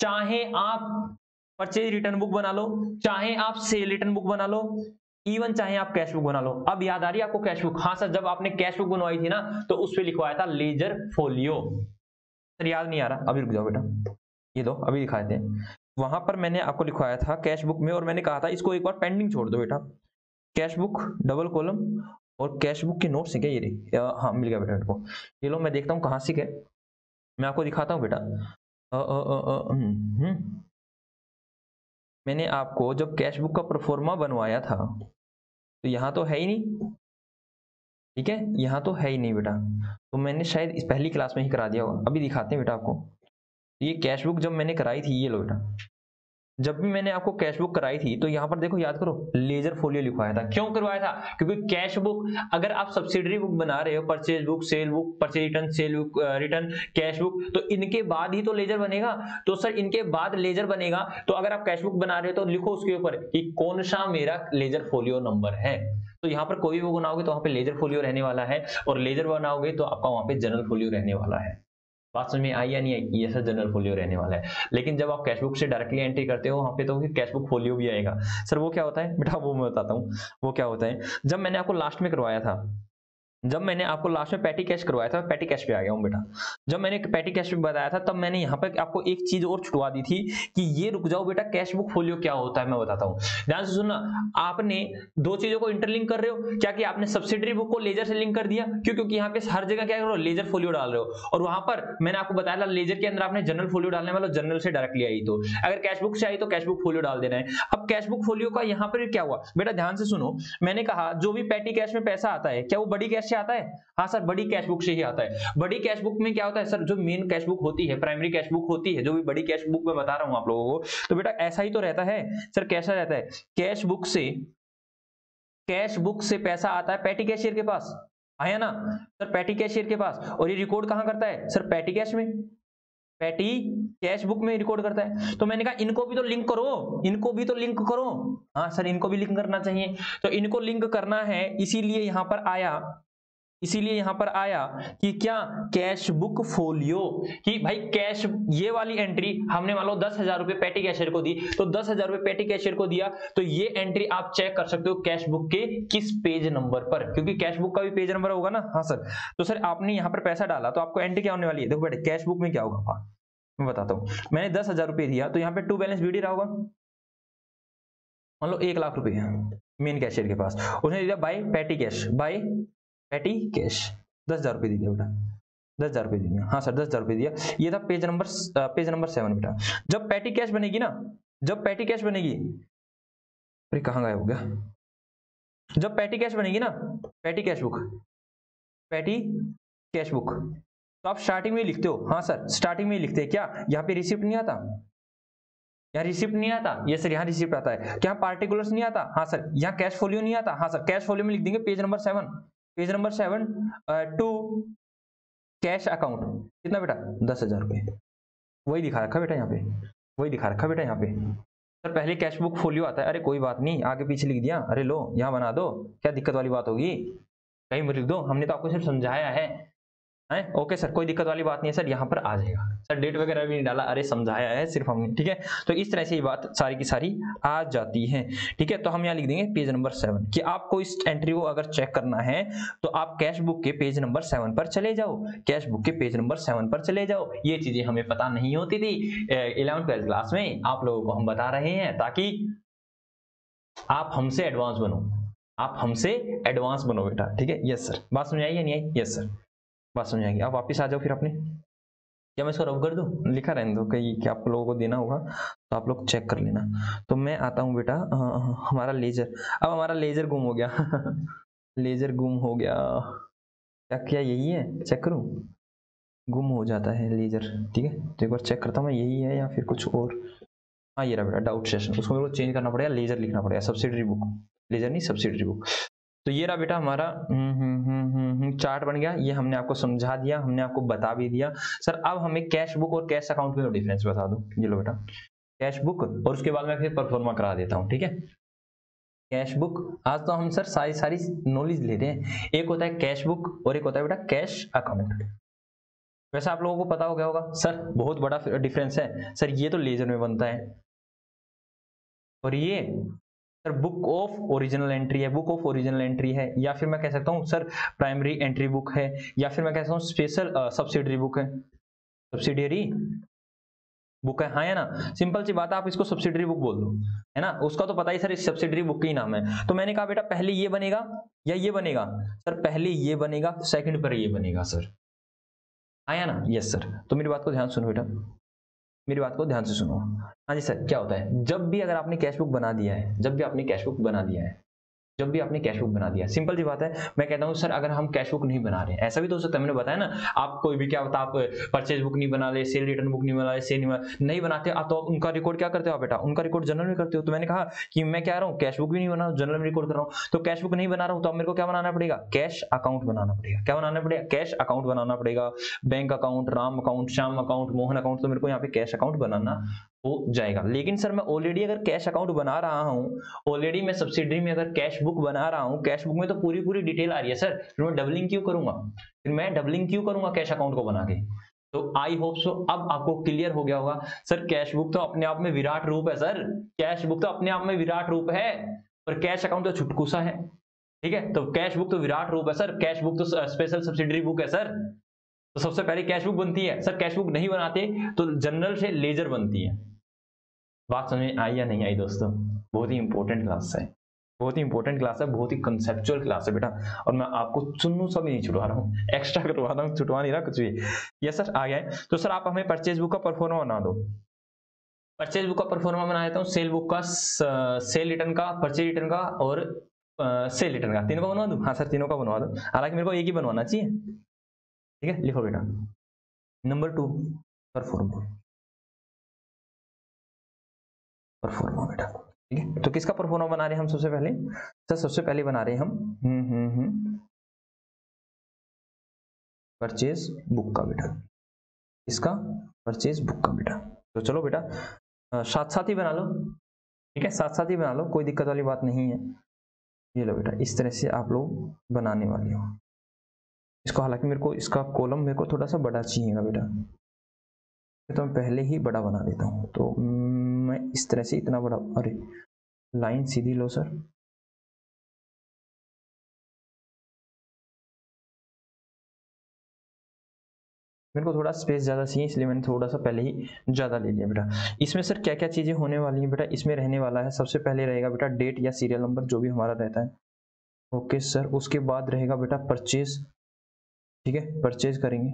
चाहे आप परचेज रिटर्न बुक बना लो, चाहे आप सेल रिटर्न बुक बना लो, इवन चाहे आप कैश बुक बना लो। अब याद आ रही है आपको कैश बुक, हाँ सर जब आपने कैश बुक बनवाई थी ना तो उस पर लिखवाया था लेजर फोलियो। सर याद नहीं आ रहा, अभी रुक जाओ बेटा, ये दो अभी दिखाए थे, वहां पर मैंने आपको लिखवाया था कैश बुक में, और मैंने कहा था इसको एक बार पेंडिंग छोड़ दो बेटा, कैश बुक डबल कॉलम, और कैश बुक के नोट्स है क्या ये रही, हाँ मिल गया बेटा मेरे को। ये लो मैं देखता हूँ कहाँ से गए, मैं आपको दिखाता हूँ बेटा। मैंने आपको जब कैश बुक का प्रोफोर्मा बनवाया था, तो यहाँ तो है ही नहीं, ठीक है, यहाँ तो है ही नहीं बेटा, तो मैंने शायद इस पहली क्लास में ही करा दिया होगा। अभी दिखाते हैं बेटा आपको। ये कैश बुक जब मैंने कराई थी, ये लो बेटा, जब भी मैंने आपको कैश बुक कराई थी तो यहाँ पर देखो, याद करो, लेजर फोलियो लिखवाया था। क्यों करवाया था? क्योंकि कैश बुक अगर आप सब्सिडरी बुक बना रहे हो, purchase book, cell book, purchase return, cell book return, cash book, तो इनके बाद ही तो लेजर बनेगा। तो सर इनके बाद लेजर बनेगा, तो अगर आप कैश बुक बना रहे हो तो लिखो उसके ऊपर कि कौन सा मेरा लेजर फोलियो नंबर है। तो यहाँ पर कोई भी बुक बनाओगे तो वहां पे लेजर फोलियो रहने वाला है, और लेजर बनाओगे तो आपका वहां पे जनरल फोलियो रहने वाला है। बात समझ में आई या नहीं आई? ये सर जनरल फोलियो रहने वाला है। लेकिन जब आप कैशबुक से डायरेक्टली एंट्री करते हो वहां पे, तो फिर कैशबुक फोलियो भी आएगा। सर वो क्या होता है बेटा, वो मैं बताता हूँ वो क्या होता है। जब मैंने आपको लास्ट में करवाया था, जब मैंने आपको लास्ट में पैटी कैश करवाया था, पैटी कैश पे आ गया हूँ बेटा। जब मैंने पैटी कैश पे बताया था, तब मैंने यहाँ पर आपको एक चीज और छुड़वा दी थी कि ये रुक जाओ बेटा, कैश बुक फोलियो क्या होता है मैं बताता हूँ, ध्यान से सुनना। आपने दो चीजों को इंटरलिंक कर रहे हो क्या, कि आपने सब्सिडरी बुक को लेजर से लिंक कर दिया, क्यों? क्योंकि यहाँ पे हर जगह क्या कर रहे हो, लेजर फोलियो डाल रहे हो, और वहां पर मैंने आपको बताया था लेजर के अंदर आपने जनरल फोलियो डालने वाला, जनरल से डायरेक्टली आई, तो अगर कैश बुक से आई तो कैश बुक फोलियो डाल देना है। अब कैश बुक फोलियो का यहाँ पर क्या हुआ बेटा, ध्यान से सुनो। मैंने कहा जो भी पैटी कैश में पैसा आता है, क्या वो बड़ी कैश से आता है? हाँ सर, बड़ी कैश बुक से ही आता है। बड़ी कैश बुक में क्या होता है सर, जो मेन कैश बुक होती है, प्राइमरी कैश बुक होती है, जो भी बड़ी कैश बुक में बता रहा हूं आप लोगों को, तो बेटा ऐसा ही तो रहता है सर। कैसा रहता है? कैश बुक से पैसा आता है पैटी कैशियर के पास, आया ना सर, पैटी कैशियर के पास, और ये रिकॉर्ड कहां करता है सर? पैटी कैश में, पैटी कैश बुक में रिकॉर्ड करता है। तो मैंने कहा इनको भी तो लिंक करो, इनको भी तो लिंक करो। हाँ सर, इनको भी लिंक करना चाहिए, तो इनको लिंक करना है, इसीलिए यहां पर आया, इसीलिए यहां पर आया कि क्या, कैश बुक फोलियो, कि भाई कैश, ये वाली एंट्री हमने मान लो 10,000 रुपए पैटी कैशियर को दी, तो 10,000 रुपए पैटी कैशियर को दिया, तो ये एंट्री आप चेक कर सकते हो कैश बुक के किस पेज नंबर पर, क्योंकि कैश बुक का भी पेज नंबर होगा ना। हाँ सर, तो सर आपने यहाँ पर पैसा डाला, तो आपको एंट्री क्या होने वाली है? देखो बेटे, कैश बुक में क्या होगा मैं बताता हूँ। मैंने 10,000 रुपए दिया, तो यहाँ पे टू बैलेंस बीडी रहा होगा, मान लो 1 लाख रुपए मेन कैशियर के पास, उसने दिया by petty cash, by petty cash, 10,000 रुपए दे दिया बेटा, 10,000 रुपए दे दिया। हाँ सर, 10,000 रुपए दिया। ये था पेज नंबर 7 बेटा। जब पैटी कैश बनेगी ना, जब पैटी कैश बनेगी, अरे कहाँ गायब हो गया? जब पैटी कैश बनेगी ना, petty cash book, petty cash book, तो आप स्टार्टिंग में लिखते हो। हाँ सर, स्टार्टिंग में लिखते हैं क्या, यहाँ पे रिसिप्ट नहीं आता, यहाँ रिसिप्ट नहीं आता, ये सर यहाँ रिसिप्ट आता है क्या, पार्टिकुलर्स नहीं आता? हाँ सर, यहाँ कैश फोलियो नहीं आता? हाँ सर, कैश फोलियो में लिख देंगे page number 7, page number 7 to cash account, कितना बेटा, 10,000 रुपए, वही दिखा रखा बेटा यहाँ पे, वही दिखा रखा बेटा यहाँ पे। सर पहले कैश बुक फोलियो आता है, अरे कोई बात नहीं, आगे पीछे लिख दिया, अरे लो यहाँ बना दो, क्या दिक्कत वाली बात होगी, कहीं मत लिख दो, हमने तो आपको सिर्फ समझाया है। ओके सर, कोई दिक्कत वाली बात नहीं है सर, यहाँ पर आ जाएगा सर, डेट वगैरह भी नहीं डाला, अरे समझाया है सिर्फ हमने, ठीक है। तो इस तरह से ये बात सारी की सारी आ जाती है, ठीक है। तो हम यहाँ लिख देंगे पेज नंबर 7 कि आपको इस एंट्री को अगर चेक करना है तो आप कैश बुक के पेज नंबर 7 पर चले जाओ, कैश बुक के पेज नंबर 7 पर चले जाओ। ये चीजें हमें पता नहीं होती थी 11th-12th क्लास में, आप लोगों को हम बता रहे हैं ताकि आप हमसे एडवांस बनो, आप हमसे एडवांस बनो बेटा, ठीक है। यस सर, बात समझ आई या नहीं आई? यस सर, बात समझ आएगी। आप वापस आ जाओ फिर अपने, क्या मैं इसको रब कर दूं, लिखा रहने दो, कहीं क्या आप लोगों को देना होगा तो आप लोग चेक कर लेना। तो मैं आता हूँ बेटा, हमारा लेजर, अब हमारा लेजर गुम हो गया लेजर गुम हो गया, क्या क्या यही है, चेक करूं, गुम हो जाता है लेजर, ठीक है। तो एक बार चेक करता हूँ मैं, यही है या फिर कुछ और। हाँ ये रहा बेटा, डाउट सेशन, उसको मेरे को चेंज करना पड़ेगा, लेजर लिखना पड़ेगा, सब्सिडरी बुक, लेजर नहीं सब्सिडरी बुक। तो ये रहा बेटा हमारा चार्ट बन गया, ये हमने आपको समझा दिया, हमने आपको बता भी दिया। सर अब हमें कैश बुक और कैश अकाउंट में डिफरेंस बता दो, ये लो बेटा कैश बुक, और उसके बाद मैं फिर परफॉर्मा करा देता हूँ, ठीक है। कैश बुक, आज तो हम सर सारी नॉलेज ले रहे हैं, एक होता है कैश बुक और एक होता है बेटा कैश अकाउंट। वैसे आप लोगों को पता हो गया होगा सर, बहुत बड़ा डिफरेंस है सर, ये तो लेजर में बनता है और ये sir book of original entry है, बुक ऑफ ओरिजिनल एंट्री है, या फिर मैं कह सकता हूँ सर प्राइमरी एंट्री बुक है, या फिर मैं कह सकता हूँ स्पेशल सब्सिडरी बुक है, सब्सिडियरी बुक है, हाँ या ना। सिंपल सी बात है, आप इसको सब्सिडरी बुक बोल दो, है ना, उसका तो पता ही सर इस सब्सिडरी बुक का ही नाम है। तो मैंने कहा बेटा पहले ये बनेगा या ये बनेगा, सर पहले ये बनेगा, सेकंड पर ये बनेगा सर, हाँ या ना। यस सर, तो मेरी बात को ध्यान सुनो बेटा, मेरी बात को ध्यान से सुनो। हाँ जी सर, क्या होता है, जब भी अगर आपने कैश बुक बना दिया है, जब भी आपने कैश बुक बना दिया है, जब भी आपने कैश बुक बना दिया। सिंपल सी बात है। मैं कहता हूँ सर अगर हम कैश बुक नहीं बना रहे हैं, ऐसा भी तो हो सकता है, मैंने बताया ना, आप कोई भी क्या होता है, आप परचेज बुक नहीं बना ले, सेल रिटर्न बुक नहीं बना ले, सेल नहीं बनाते आप, तो उनका रिकॉर्ड क्या करते हो आप बेटा, उनका रिकॉर्ड जनरल में करते हो। तो मैंने कहा कि मैं क्या रहा हूँ, कैश बुक भी नहीं बना रहा हूँ, जनरल में रिकॉर्ड कर रहा हूँ। तो कैश बुक नहीं बना रहा हूँ तो अब मेरे को क्या बनाना पड़ेगा, कैश अकाउंट बनाना पड़ेगा। क्या बनाना पड़ेगा, कैश अकाउंट बनाना पड़ेगा। Bank account, Ram account, Shyam account, Mohan account, तो मेरे को यहाँ पे कैश अकाउंट बनाना हो जाएगा। लेकिन सर मैं ऑलरेडी अगर कैश अकाउंट बना रहा हूँ, ऑलरेडी मैं सब्सिडरी में अगर कैश बुक बना रहा हूँ, कैश बुक में तो पूरी पूरी डिटेल आ रही है सर, फिर मैं डबलिंग क्यों करूंगा, फिर मैं डबलिंग क्यों करूंगा कैश अकाउंट को बना के। तो आई होप सो अब आपको क्लियर हो गया होगा। सर कैश बुक तो अपने आप में विराट रूप है सर, कैश बुक तो अपने आप में विराट रूप है, पर कैश अकाउंट तो छुटकुसा है। ठीक है, तो कैश बुक तो विराट रूप है सर, कैश बुक तो स्पेशल सब्सिडरी बुक है सर। तो सबसे पहले कैश बुक बनती है सर, कैश बुक नहीं बनाते तो जनरल से लेजर बनती है। बात समझ में आई या नहीं आई दोस्तों? बहुत ही इंपॉर्टेंट क्लास है, बहुत ही इंपॉर्टेंट क्लास है, बहुत ही कंसेप्चुअल क्लास है बेटा। और मैं आपको चुन्नू सा भी नहीं छुड़वा रहा हूँ, एक्स्ट्रा करवा रहा हूँ, छुटवा नहीं रहा कुछ भी। ये सर आ गया है। तो सर आप हमें परचेज बुक का परफॉर्मा बना दो। परचेज बुक का परफॉर्मा बना देता हूँ, सेल बुक का, सेल रिटर्न का, परचेज रिटर्न का और सेल रिटर्न का, तीनों का बनवा दूँ? हाँ सर तीनों का बनवा दो, हालांकि मेरे को एक ही बनवाना चाहिए। ठीक है, लिखो बेटा। नंबर 2 परफॉर्मा, परफॉर्मा बेटा। ठीक है, तो किसका परफॉर्मा बना रहे हैं हम सबसे पहले? सर सबसे पहले बना रहे हैं हम परचेज बुक का बेटा। इसका परचेज बुक का बेटा। तो चलो बेटा साथ साथ ही बना लो। ठीक है, साथ साथ ही बना लो, कोई दिक्कत वाली बात नहीं है। ये लो बेटा, इस तरह से आप लोग बनाने वाले हो इसको। हालांकि मेरे को इसका कॉलम मेरे को थोड़ा सा बड़ा चाहिएगा बेटा, तो मैं पहले ही बड़ा बना देता हूँ। तो मैं इस तरह से इतना बड़ा, अरे लाइन सीधी लो सर। मेरे को थोड़ा स्पेस ज़्यादा चाहिए, इसलिए मैंने थोड़ा सा पहले ही ज़्यादा ले लिया बेटा। इसमें सर क्या क्या चीज़ें होने वाली हैं बेटा? इसमें रहने वाला है, सबसे पहले रहेगा बेटा डेट या सीरियल नंबर, जो भी हमारा रहता है। ओके सर, उसके बाद रहेगा बेटा परचेज। ठीक है, परचेज करेंगे।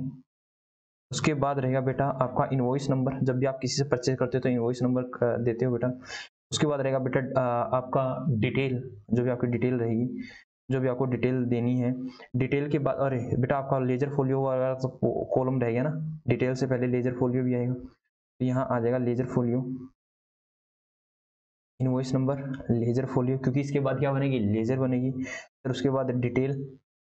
उसके बाद रहेगा बेटा आपका इनवॉइस नंबर, जब भी आप किसी से परचेज करते हो तो इनवॉइस नंबर देते हो बेटा। उसके बाद रहेगा बेटा आपका डिटेल, जो भी आपकी डिटेल रहेगी, जो भी आपको डिटेल देनी है। डिटेल के बाद अरे बेटा आपका लेजर फोलियो वाला तो कॉलम रहेगा ना, डिटेल से पहले लेजर फोलियो भी आएगा। तो यहाँ आ जाएगा ledger folio, invoice number, ledger folio, क्योंकि इसके बाद क्या बनेगी, लेजर बनेगी। फिर उसके बाद डिटेल,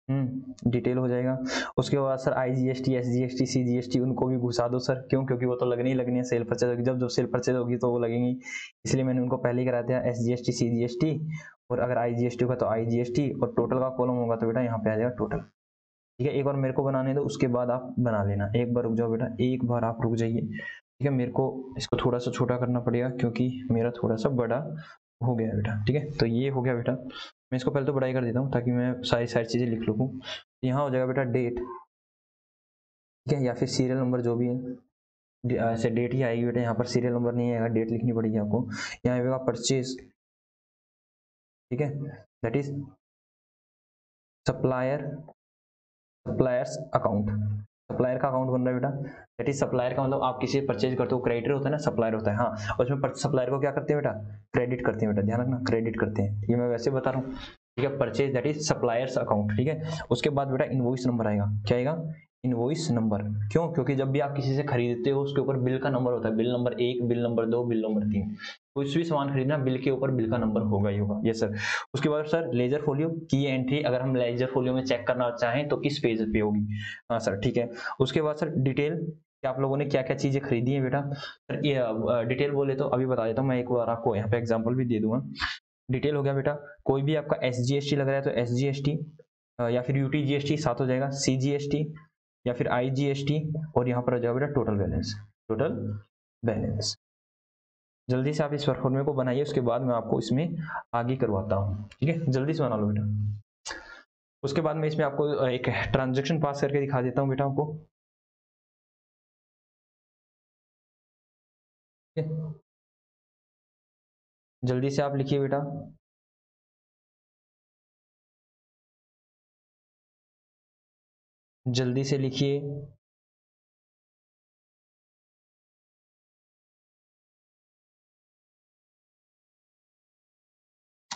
डिटेल हो जाएगा। उसके बाद सर IGST, SGST, CGST उनको भी घुसा दो सर। क्यों? क्योंकि वो तो लगनी ही लगनी है, सेल परचेज होगी, जब जब सेल परचेज होगी तो वो लगेंगी, इसलिए मैंने उनको पहले ही करा दिया SGST, CGST। और अगर IGST होगा तो IGST, और टोटल का कॉलम होगा तो बेटा यहाँ पे आ जाएगा टोटल। ठीक है, एक बार मेरे को बनाने दो, उसके बाद आप बना लेना। एक बार रुक जाओ बेटा, एक बार आप रुक जाइए। ठीक है, मेरे को इसको थोड़ा सा छोटा करना पड़ेगा क्योंकि मेरा थोड़ा सा बड़ा हो गया बेटा। ठीक है, तो ये हो गया बेटा। मैं इसको पहले तो बड़ा ही कर देता हूँ ताकि मैं सारी सारी चीज़ें लिख लूँ। यहाँ हो जाएगा बेटा डेट, ठीक है, या फिर सीरियल नंबर जो भी है, ऐसे डेट ही आएगी बेटा, यहाँ पर सीरियल नंबर नहीं आएगा, डेट लिखनी पड़ेगी आपको। यहाँ आएगा परचेज, ठीक है, that is supplier, suppliers account, supplier का अकाउंट बन रहा है बेटा। दैट इज सप्लायर का मतलब आप किसी से परचेज करते हो, क्रेडिटर होता है ना, सप्लायर होता है। हाँ, और उसमें सप्लायर को क्या करते हैं बेटा, क्रेडिट करते हैं बेटा, ध्यान रखना, क्रेडिट करते हैं, ये मैं वैसे बता रहा हूँ। ठीक है, purchase that is suppliers account. ठीक है, उसके बाद बेटा इनवॉइस नंबर आएगा। क्या आएगा? Invoice number. क्यों? क्योंकि जब भी आप किसी से खरीदते हो उसके ऊपर बिल का नंबर होता है, bill number 1, bill number 2, bill number 3। कुछ भी सामान खरीदना, बिल के ऊपर बिल का नंबर होगा ही होगा। ये सर। उसके बाद सर लेजर फोलियो की एंट्री, अगर हम लेजर फोलियो में चेक करना चाहें तो किस पेज पे होगी? हाँ सर, ठीक है। उसके बाद सर डिटेल, कि आप लोगों ने क्या क्या चीजें खरीदी है बेटा। सर ये डिटेल बोले तो अभी बता देता हूँ मैं, एक बार आपको यहाँ पे एग्जांपल भी दे दूंगा। डिटेल हो गया बेटा, कोई भी आपका SGST लग रहा है तो SGST, या फिर UTGST साथ हो जाएगा, CGST या फिर IGST, और यहाँ पर हो जाएगा बेटा टोटल बैलेंस, टोटल बैलेंस। जल्दी से आप इस फॉर्मूले को बनाइए, उसके बाद मैं आपको इसमें आगे करवाता हूँ। ठीक है, जल्दी से बना लो बेटा। उसके बाद मैं इसमें आपको एक ट्रांजेक्शन पास करके दिखा देता हूँ बेटा आपको। जल्दी से आप लिखिए बेटा। जल्दी से लिखिए।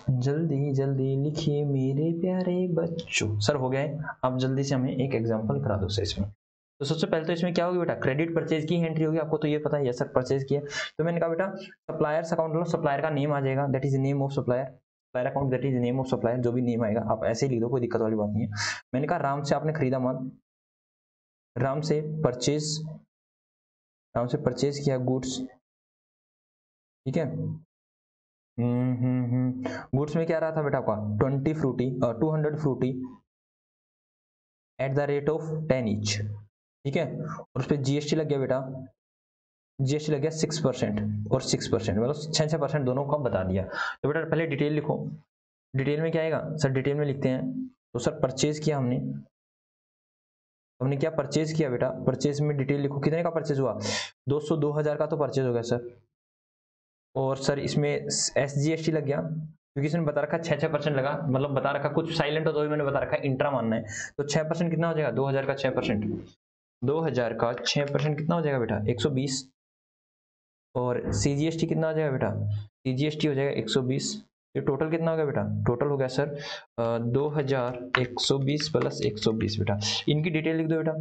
जल्दी जल्दी लिखिए मेरे प्यारे बच्चों। सर हो गया है, अब जल्दी से हमें एक एग्जांपल करा दो सर इसमें। तो सबसे पहले तो इसमें क्या होगी बेटा, क्रेडिट परचेज की एंट्री होगी, आपको तो ये पता है, यस सर परचेज किया। तो मैंने कहा बेटा सप्लायर्स अकाउंट लो, सप्लायर का नेम आ जाएगा, that is name of supplier, supplier account that is name of supplier, जो भी नेम आएगा आप ऐसे ही लिख दो, कोई दिक्कत वाली बात नहीं है। मैंने कहा राम से आपने खरीदा माल, राम से परचेज, राम से परचेज किया गुड्स, ठीक है। गुड्स में क्या रहा था बेटा आपका 20 Frooti 200 Frooti at the rate of 10 each, ठीक है। और उस पर जीएसटी लग गया बेटा, जीएसटी लग गया 6% और 6%, मतलब 6% दोनों का बता दिया। तो बेटा पहले डिटेल लिखो, डिटेल में क्या आएगा सर, डिटेल में लिखते हैं। तो सर परचेज किया हमने, हमने क्या परचेज किया बेटा, परचेज में डिटेल लिखो, कितने का परचेज हुआ 200 2000 का तो परचेज हो गया सर। और सर इसमें एसजीएसटी लग गया, क्योंकि इसने बता रखा 6% लगा, मतलब बता रखा कुछ साइलेंट हो तो भी मैंने बता रखा इंट्रा मानना है। तो 6% कितना हो जाएगा 2000 का 6%, 2000 का 6% कितना हो जाएगा बेटा 120। और सीजीएसटी कितना हो जाएगा बेटा, सीजीएसटी हो जाएगा 120। ये टोटल कितना हो गया बेटा, टोटल हो गया सर 2120 प्लस 120 बेटा। इनकी डिटेल लिख दो बेटा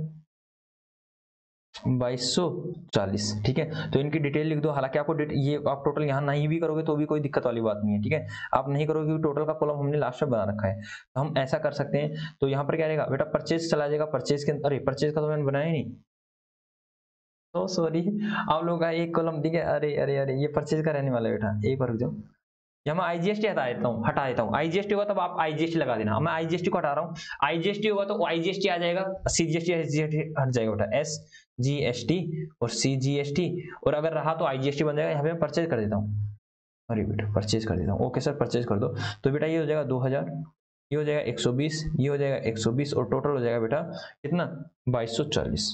2240, ठीक है। तो इनकी डिटेल लिख दो, हालांकि आपको ये आप टोटल यहाँ नहीं भी करोगे तो भी कोई दिक्कत वाली बात नहीं है, ठीक है। आप नहीं करोगे क्योंकि टोटल का कॉलम हमने लास्ट में बना रखा है, तो हम ऐसा कर सकते हैं। तो यहाँ पर क्या रहेगा बेटा, परचेज चला जाएगा, परचेज के अरे परचेज का तो मैंने बनाया ही नहीं, तो सॉरी आप लोगों का एक कॉलम, ठीक है। अरे अरे अरे ये परचेज का रहने वाला है बेटा, एक बार रुक जाओ, यहाँ मैं आईजीएसटी हटा देता हूँ, आईजीएसटी होगा तब आप आईजीएसटी लगा देना, मैं आईजीएसटी को हटा रहा हूँ, आईजीएसटी होगा तो आईजीएसटी आ जाएगा, सीजीएसटी एसजीएसटी हट जाएगा बेटा, एसजीएसटी और सीजीएसटी, और अगर रहा तो आईजीएसटी बन जाएगा। यहाँ पे मैं परचेज कर देता हूँ, अरे बेटा परचेज कर देता हूँ, ओके सर परचेज कर दो। तो बेटा ये हो जाएगा 2000, ये हो जाएगा 120, ये हो जाएगा 120 और टोटल हो जाएगा बेटा कितना 2240।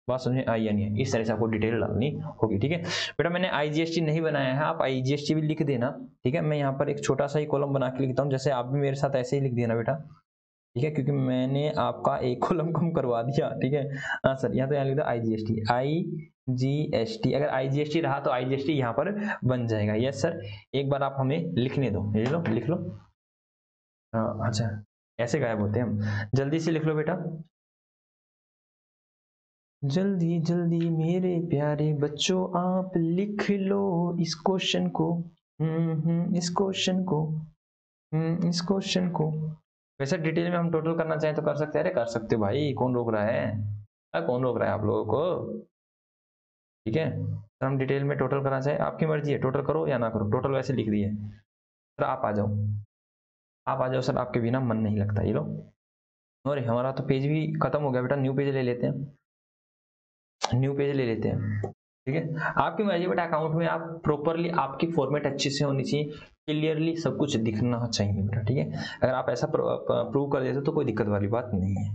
बात समझे आई या नहीं, इस तरह से आपको डिटेल डालनी होगी, ठीक है। बेटा मैंने आईजीएसटी नहीं बनाया है, आप आईजीएसटी भी लिख देना, ठीक है। मैं यहाँ पर एक छोटा सा ही कॉलम बना के लिखता हूँ, जैसे आप भी मेरे साथ ऐसे ही लिख देना बेटा, ठीक है, क्योंकि मैंने आपका एक कॉलम कम करवा दिया, ठीक है। हाँ सर यहाँ तो यहाँ लिख दो आईजीएसटी, आईजीएसटी, अगर आईजीएसटी रहा तो आईजीएसटी यहाँ पर बन जाएगा। यस सर, एक बार आप हमें लिखने दो, ये लो लिख लो। अच्छा ऐसे गायब होते हैं हम, जल्दी से लिख लो बेटा, जल्दी जल्दी मेरे प्यारे बच्चों आप लिख लो इस क्वेश्चन को, इस क्वेश्चन को, इस क्वेश्चन को। वैसे डिटेल में हम टोटल करना चाहें तो कर सकते हैं, अरे कर सकते हो भाई, कौन रोक रहा है, कौन रोक रहा है आप लोगों को, ठीक है। तो हम डिटेल में टोटल करना चाहें, आपकी मर्जी है, टोटल करो या ना करो, टोटल वैसे लिख दिए सर, आप आ जाओ, आप आ जाओ सर, आपके बिना मन नहीं लगता, ये लो। और हमारा तो पेज भी खत्म हो गया बेटा, न्यू पेज ले लेते हैं, न्यू पेज ले लेते हैं, ठीक है। आपकी मर्जी बेटा, अकाउंट में आप प्रॉपरली, आपकी फॉर्मेट अच्छी से होनी चाहिए, क्लियरली सब कुछ दिखना चाहिए बेटा, ठीक है। अगर आप ऐसा प्रूव कर देते तो कोई दिक्कत वाली बात नहीं है,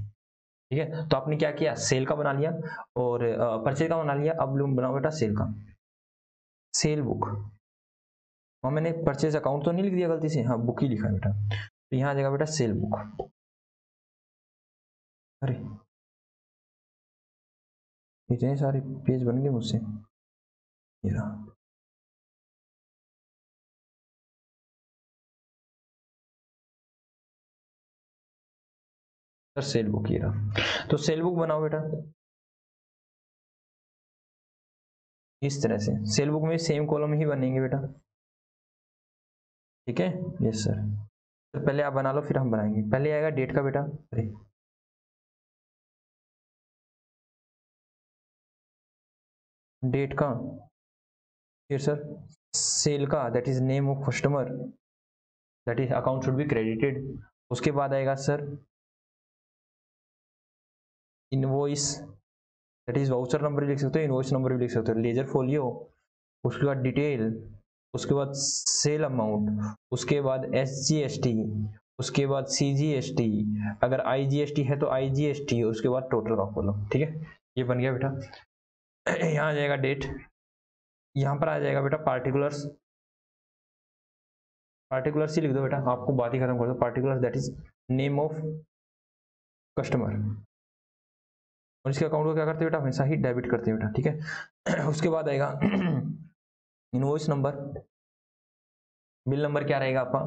ठीक है। तो आपने क्या किया, सेल का बना लिया और परचेज का बना लिया, अब बनाओ बेटा सेल का, सेल बुक। और मैंने परचेज अकाउंट तो नहीं लिख दिया गलती से, हाँ बुक ही लिखा है बेटा, तो यहाँ आ जाएगा बेटा सेल बुक। अरे इतने सारे पेज बन गए मुझसे, ये रहा, सर सेल बुक ये रहा। तो सेल बुक बनाओ बेटा इस तरह से, सेल बुक में सेम कॉलम ही बनेंगे बेटा, ठीक है। यस सर, तो पहले आप बना लो फिर हम बनाएंगे, पहले आएगा डेट का बेटा, अरे डेट का, फिर सर सेल का, that is name of customer, that is account should be credited. उसके बाद आएगा sir invoice, that is voucher number भी लिख सकते हो, इनवॉइस नंबर भी लिख सकते हो, लेजर फोलियो, उसके बाद डिटेल, उसके बाद सेल अमाउंट, उसके बाद एसजीएसटी, उसके बाद सीजीएसटी, अगर आईजीएसटी है तो आईजीएसटी, उसके बाद टोटल का कॉलम, ठीक है। ये बन गया बेटा। यहाँ आ जाएगा डेट, यहाँ पर आ जाएगा बेटा पार्टिकुलर्स, पार्टिकुलर्स ही लिख दो बेटा, आपको बात ही खत्म कर दो, particulars that is name of customer. और इसके अकाउंट को क्या करते हैं बेटा, हमेशा ही डेबिट करते हैं बेटा, ठीक है। उसके बाद आएगा इनवॉइस नंबर, बिल नंबर क्या रहेगा आपका,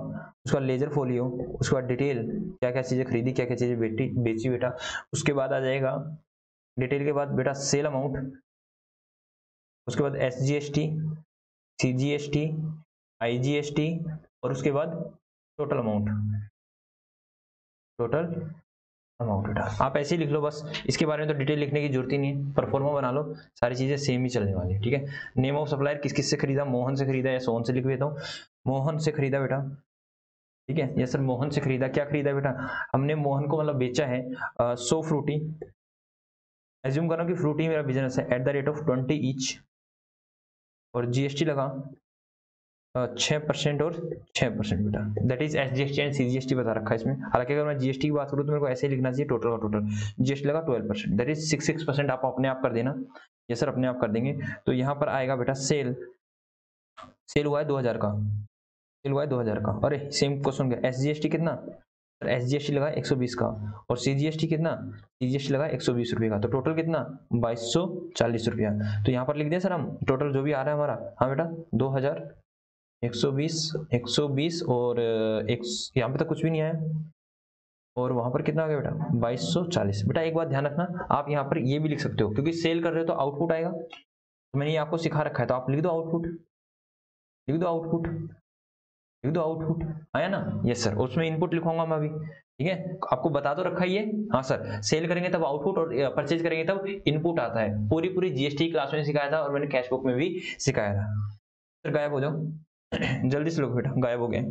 उसका लेजर फोलियो, उसके बाद डिटेल, क्या क्या चीजें खरीदी, क्या क्या चीजें बेची बेटा। उसके बाद आ जाएगा डिटेल के बाद बेटा सेल अमाउंट, उसके बाद SGST, CGST, IGST, और उसके बाद टोटल अमाउंट, टोटल अमाउंट बेटा। आप ऐसे ही लिख लो बस, इसके बारे में तो डिटेल लिखने की जरूरत ही नहीं है, परफॉर्मा बना लो, सारी चीजें सेम ही चलने वाली है, ठीक है। नेम ऑफ सप्लायर किस किस से खरीदा, मोहन से खरीदा या सोहन से, लिख देता हूँ मोहन से खरीदा बेटा, ठीक है। यस सर मोहन से खरीदा, क्या खरीदा बेटा, हमने मोहन को मतलब बेचा है 100 फ्रूटी, एज्यूम करो कि फ्रूटी मेरा बिजनेस है, @20 ईच, और GST लगा 6% और 6% बेटा, that is SGST and CGST बता रखा है इसमें। हालांकि अगर मैं GST की बात करूँ तो मेरे को ऐसे ही लिखना चाहिए, टोटल का टोटल, GST लगा 12%, दैट इज 6% आप अपने आप कर देना। ये सर अपने आप कर देंगे। तो यहाँ पर आएगा बेटा सेल, सेल हुआ है 2000 का, सेल हुआ है 2000 का, अरे सेम क्वेश्चन का, SGST कितना, SGST लगा 120 का, और CGST कितना, CGST लगा 120 रुपये का, तो टोटल कितना 2240 रुपया। तो यहाँ पर लिख दें सर हम टोटल जो भी आ रहा है हमारा, हाँ बेटा 2000, 120 और एक, यहाँ पे तो कुछ भी नहीं आया, और वहां पर कितना आ गया बेटा 2240। बेटा एक बात ध्यान रखना, आप यहाँ पर ये भी लिख सकते हो, क्योंकि सेल कर रहे हो तो आउटपुट आएगा, तो मैंने ये आपको सिखा रखा है, तो आप लिख दो आउटपुट, लिख दो आउटपुट, लिख दो आउटपुट, आया ना। यस सर, उसमें इनपुट लिखूंगा मैं अभी, ठीक है, आपको बता तो रखा ही है। हाँ सर, सेल करेंगे तब आउटपुट, और परचेज करेंगे तब इनपुट आता है, पूरी पूरी GST क्लास में सिखाया था, और मैंने कैश बुक में भी सिखाया था। सर गायब हो जाओ जल्दी से लोग बेटा, गायब हो गए,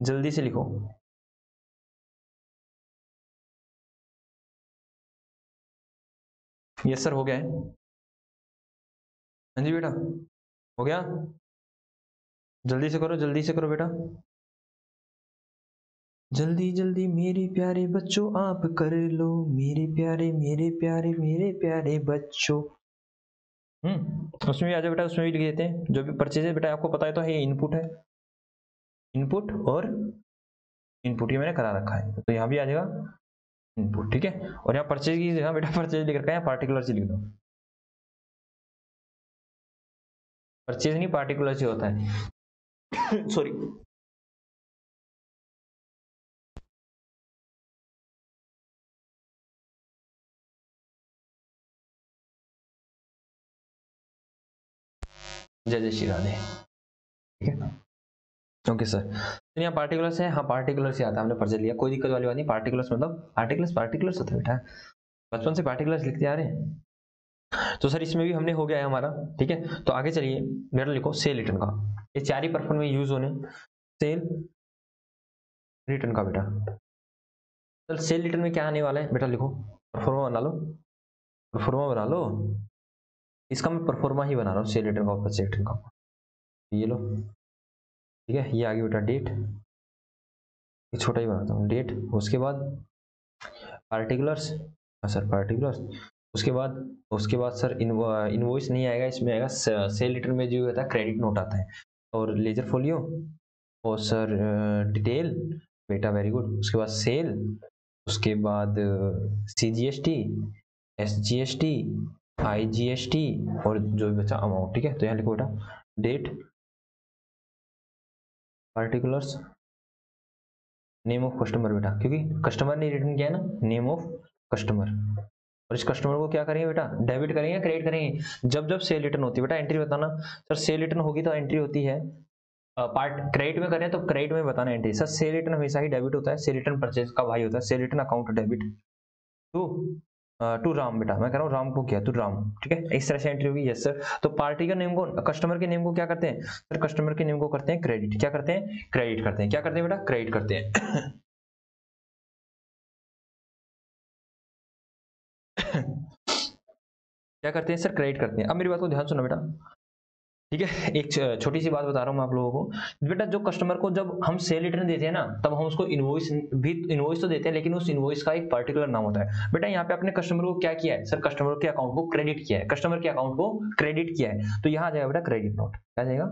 जल्दी से लिखो। यस सर हो गया है, हाँ जी बेटा हो गया, जल्दी से करो बेटा, जल्दी जल्दी मेरे प्यारे बच्चों आप कर लो, मेरे प्यारे मेरे प्यारे मेरे प्यारे बच्चों। उसमें भी आ जाओ बेटा, उसमें भी लिख देते हैं जो भी परचेज है बेटा, आपको पता है तो है, ये इनपुट है, इनपुट और इनपुट ये मैंने करा रखा है, तो यहाँ भी आ जाएगा इनपुट, ठीक है। और यहाँ परचेज की जगह बेटा परचेज लिख रखा है, पार्टिकुलर से लिख दो, परचेज नहीं पार्टिकुलर से होता है सॉरी जय जय श्री राधे, ठीक है। ओके सर, तो यहाँ पार्टिकुलर है, हाँ पार्टिकुलर से आता है, हमने परचेज लिया, कोई दिक्कत वाली बात नहीं, पार्टिकुलर्स मतलब पार्टिकुलर्स होता है बेटा, बचपन से पार्टिकुलर्स लिखते आ रहे हैं। तो सर इसमें भी हमने हो गया है हमारा, ठीक है। तो आगे चलिए बेटा, लिखो सेल रिटर्न का, ये 4 ही पर्पज में यूज होने, सेल रिटर्न का बेटा। चल सेल रिटर्न में क्या आने वाला है बेटा, लिखो परफॉर्मा बना लो, परफॉर्मा बना लो, इसका मैं परफॉर्मा ही बना रहा हूँ, सेल रिटर्न का और रिटर्न का, ये लो, ठीक है। ये आ गया बेटा डेट, ये छोटा ही बनाता हूँ डेट, उसके बाद पार्टिकुलर्स, हाँ सर पार्टिकुलर्स, उसके बाद सर इनवॉइस नहीं आएगा, इसमें आएगा सेल रिटर्न में जो होता है क्रेडिट नोट आता है, और लेजर फोलियो, और सर डिटेल बेटा, वेरी गुड। उसके बाद सेल, उसके बाद CGST, SGST, IGST, और जो भी बचा अमाउंट, ठीक है। तो यहाँ लिखो बेटा date, particulars, name of customer बेटा, क्योंकि कस्टमर ने रिटर्न किया है ना, नेम ऑफ कस्टमर, और इस कस्टमर को क्या करेंगे बेटा, डेबिट करेंगे क्रेडिट करेंगे, जब जब सेल रिटर्न होती है बेटा, एंट्री बताना। सर सेल रिटर्न होगी तो एंट्री होती है, पार्ट क्रेडिट में करें तो क्रेडिट में बताना एंट्री। सर सेल रिटर्न हमेशा ही डेबिट होता है, सेल रिटर्न परचेज का भाई होता है, sale return account debit to to Ram बेटा, मैं कह रहा हूँ राम को किया, टू राम, ठीक है, इस तरह से एंट्री होगी। यस सर, तो पार्टी का नेम को, कस्टमर के नेम को क्या करते हैं सर, कस्टमर के नेम को करते हैं क्रेडिट, क्या करते हैं क्रेडिट करते हैं, क्या करते हैं बेटा क्रेडिट करते हैं क्या करते हैं सर, क्रेडिट करते हैं। अब मेरी बात को ध्यान सुनो बेटा, ठीक है, एक छोटी सी बात बता रहा हूँ मैं आप लोगों को बेटा, जो कस्टमर को जब हम सेल रिटर्न देते हैं ना, तब हम उसको इनवॉइस भी, इनवॉइस तो देते हैं, लेकिन उस इनवॉइस का एक पर्टिकुलर नाम होता है बेटा। यहाँ पे आपने कस्टमर को क्या किया है सर, कस्टमर के अकाउंट को क्रेडिट किया है, कस्टमर के अकाउंट को क्रेडिट किया है, तो यहाँ आ जाएगा बेटा क्रेडिट नोट, क्या जाएगा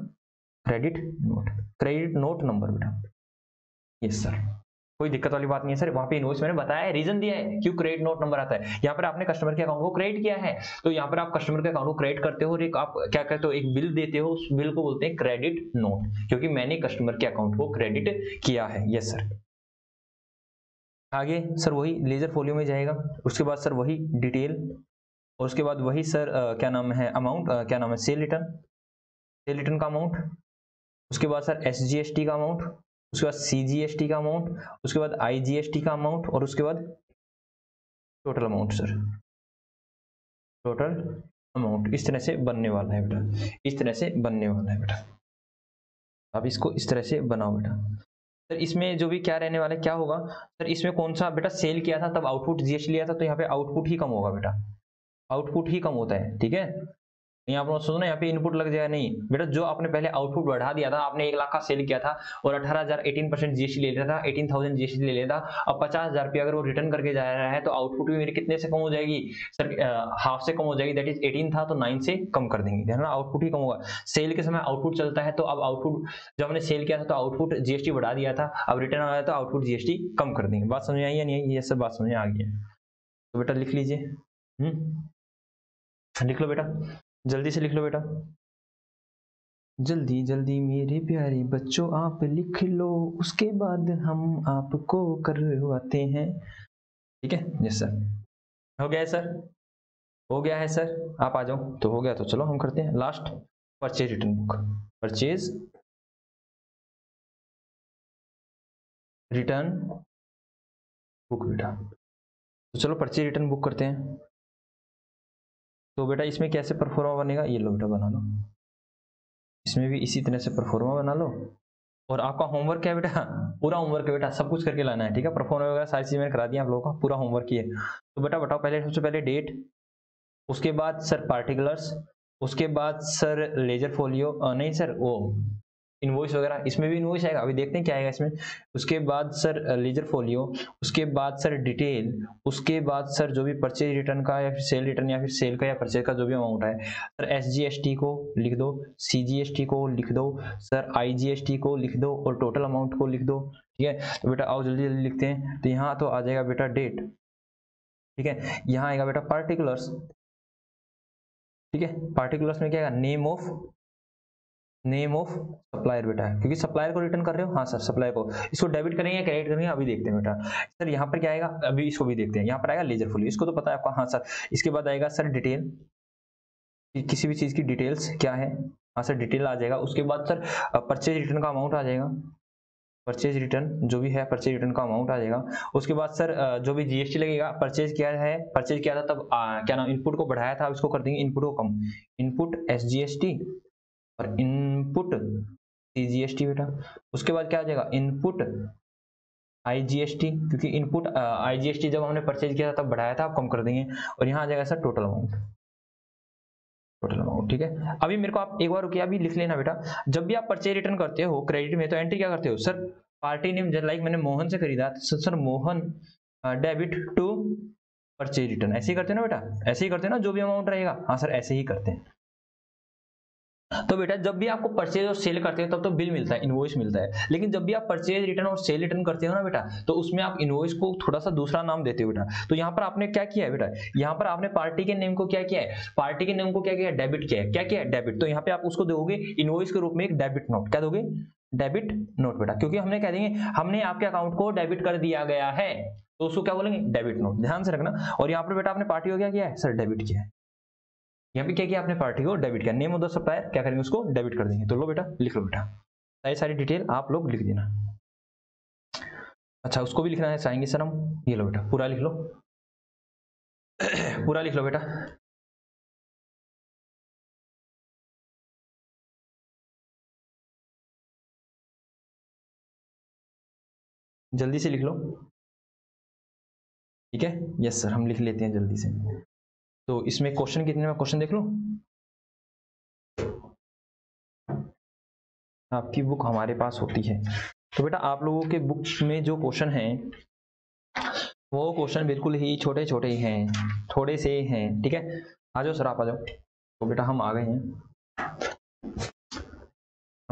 credit note, credit note number बेटा, यस सर। कोई दिक्कत वाली बात नहीं है सर। वहां पे इनवॉइस मैंने बताया है, रीजन दिया है क्यों क्रेडिट नोट नंबर आता है। यहाँ पर आपने कस्टमर के अकाउंट को क्रेडिट किया है, तो यहाँ पर आप कस्टमर के अकाउंट को क्रेडिट करते हो और एक आप क्या करते हो, एक बिल देते हो, उस बिल को बोलते हैं क्रेडिट नोट, क्योंकि मैंने कस्टमर के अकाउंट को क्रेडिट किया है। Yes sir. आगे सर वही लेजर फोलियो में जाएगा, उसके बाद सर वही डिटेल, और उसके बाद वही सर क्या नाम है अमाउंट, क्या नाम है सेल रिटर्न का अमाउंट, उसके बाद सर SGST का अमाउंट, उसके बाद CGST का अमाउंट, उसके बाद IGST का अमाउंट, और उसके बाद total amount sir, total amount. इस तरह से बनने वाला है बेटा, इस तरह से बनने वाला है बेटा। आप इसको इस तरह से बनाओ बेटा। सर इसमें जो भी क्या रहने वाला है, क्या होगा सर, इसमें कौन सा बेटा सेल किया था तब आउटपुट GST लिया था, तो यहाँ पे आउटपुट ही कम होगा बेटा, आउटपुट ही कम होता है। ठीक है, यहाँ पर सुनो ना, यहाँ पे इनपुट लग जाएगा नहीं बेटा, जो आपने पहले आउटपुट बढ़ा दिया था, आपने 1 लाख का सेल किया था और 18,000 18% GST ले लिया था, 18,000 GST ले लिया था, अब 50,000 रुपया अगर वो रिटर्न करके जा रहा है तो आउटपुट भी मेरी कितने से कम हो जाएगी सर, हाफ से कम हो जाएगी, दैट इज 18 था तो 9 से कम कर देंगे, ध्यान, आउटपुट ही कम होगा। सेल के समय आउटपुट चलता है, तो अब आउटपुट जब हमने सेल किया था तो आउटपुट GST बढ़ा दिया था, अब रिटर्न आया तो आउटपुट GST कम कर देंगे। बात समझ आई या नहीं आई? ये सब बात समझ आ गई है, तो बेटा लिख लीजिए। लिख लो बेटा, जल्दी से लिख लो बेटा, जल्दी जल्दी मेरे प्यारे बच्चों आप लिख लो, उसके बाद हम आपको करवाते हैं। ठीक है, यस सर। हो गया है सर, हो गया है सर, आप आ जाओ। तो हो गया तो चलो हम करते हैं last, purchase return book, purchase return book बेटा। तो चलो परचेज रिटर्न बुक करते हैं। तो बेटा इसमें कैसे परफॉर्मा बनेगा, ये लो बेटा बना लो, इसमें भी इसी तरह से परफॉर्मा बना लो। और आपका होमवर्क क्या है बेटा, पूरा होमवर्क है बेटा, सब कुछ करके लाना है। ठीक है, परफॉर्मा वगैरह सारी चीजें मैंने करा दी आप लोगों का, पूरा होमवर्क ही है। तो बेटा बताओ पहले, सबसे पहले डेट, उसके बाद सर पार्टिकुलर्स, उसके बाद सर लेजर फोलियो, नहीं सर वो इनवॉइस वगैरह, इसमें भी इनवॉइस आएगा, अभी देखते हैं क्या आएगा इसमें। उसके बाद सर लेजर फोलियो, उसके बाद सर डिटेल, उसके बाद सर जो भी परचेज रिटर्न का या फिर सेल रिटर्न या फिर सेल का या परचेज का जो भी अमाउंट है सर, SGST को लिख दो, CGST को लिख दो सर, IGST को लिख दो और टोटल अमाउंट को लिख दो। ठीक है, तो बेटा आओ जल्दी जल्दी लिखते हैं। तो यहाँ तो आ जाएगा बेटा डेट, ठीक है, यहाँ आएगा बेटा पार्टिकुलर्स। ठीक है, पार्टिकुलर्स में क्या आएगा, नेम ऑफ सप्लायर बेटा, क्योंकि सप्लायर को रिटर्न कर रहे हो। हाँ सर, सप्लायर को, इसको डेबिट करेंगे क्रेडिट करेंगे अभी देखते हैं बेटा। सर यहाँ पर क्या आएगा, अभी इसको भी देखते हैं। यहाँ पर आएगा लेजर फोलियो, इसको तो पता है आपका। हाँ सर, इसके बाद आएगा सर डिटेल, किसी भी चीज की डिटेल्स क्या है, हाँ सर डिटेल आ जाएगा। उसके बाद सर परचेज रिटर्न का अमाउंट आ जाएगा, परचेज रिटर्न जो भी है परचेज रिटर्न का अमाउंट आ जाएगा। उसके बाद सर जो भी GST लगेगा, परचेज किया है, परचेज किया था तब क्या नाम, इनपुट को बढ़ाया था, अब इसको कर देंगे इनपुट को कम, इनपुट SGST और इनपुट CGST बेटा। उसके बाद क्या आ जाएगा, इनपुट IGST, क्योंकि इनपुट IGST जब हमने परचेज किया था तब बढ़ाया था, अब कम कर देंगे। और यहाँ आ जाएगा sir total amount, total amount. ठीक है, अभी मेरे को आप एक बार रुकिए, अभी लिख लेना बेटा, जब भी आप परचेज रिटर्न करते हो क्रेडिट में तो एंट्री क्या करते हो सर, पार्टी नेम, लाइक मैंने मोहन से खरीदा तो sir Mohan debit to purchase return, ऐसे ही करते हैं ना बेटा, ऐसे ही करते हैं ना, जो भी अमाउंट रहेगा। हाँ सर ऐसे ही करते हैं। तो बेटा जब भी आपको परचेज और सेल करते हैं तब तो बिल मिलता है, इनवॉइस मिलता है, लेकिन जब भी आप परचेज रिटर्न और सेल रिटर्न करते हो ना बेटा, तो उसमें आप इनवॉइस को थोड़ा सा दूसरा नाम देते हो बेटा। तो यहाँ पर आपने क्या किया है बेटा, यहाँ पर आपने पार्टी के नेम को क्या किया है, पार्टी के नेम को क्या किया है, डेबिट किया है। क्या किया है, डेबिट। तो यहाँ पे आप उसको दोगे इनवॉइस के रूप में एक डेबिट नोट, क्या दोगे, डेबिट नोट बेटा, क्योंकि हमने कह देंगे हमने आपके अकाउंट को डेबिट कर दिया गया है, तो उसको क्या बोलेंगे, डेबिट नोट, ध्यान से रखना। और यहाँ पर बेटा आपने पार्टी को क्या किया है सर, डेबिट किया है। यहाँ पे क्या किया आपने, पार्टी को डेबिट किया, नेम ऑफ द सप्लायर क्या करेंगे, उसको डेबिट कर देंगे। तो लो बेटा लिख लो बेटा, सारी डिटेल आप लोग लिख देना। अच्छा उसको भी लिखना है चाहेंगे सर हम, ये लो बेटा पूरा लिख लो पूरा लिख लो बेटा, जल्दी से लिख लो। ठीक है, यस सर हम लिख लेते हैं जल्दी से। तो इसमें क्वेश्चन कितने में, क्वेश्चन देख लो, आपकी बुक हमारे पास होती है। तो बेटा आप लोगों के बुक में जो क्वेश्चन है वो क्वेश्चन बिल्कुल ही छोटे छोटे ही हैं, थोड़े से हैं। ठीक है, आ जाओ सर आप आ जाओ। तो बेटा हम आ गए हैं,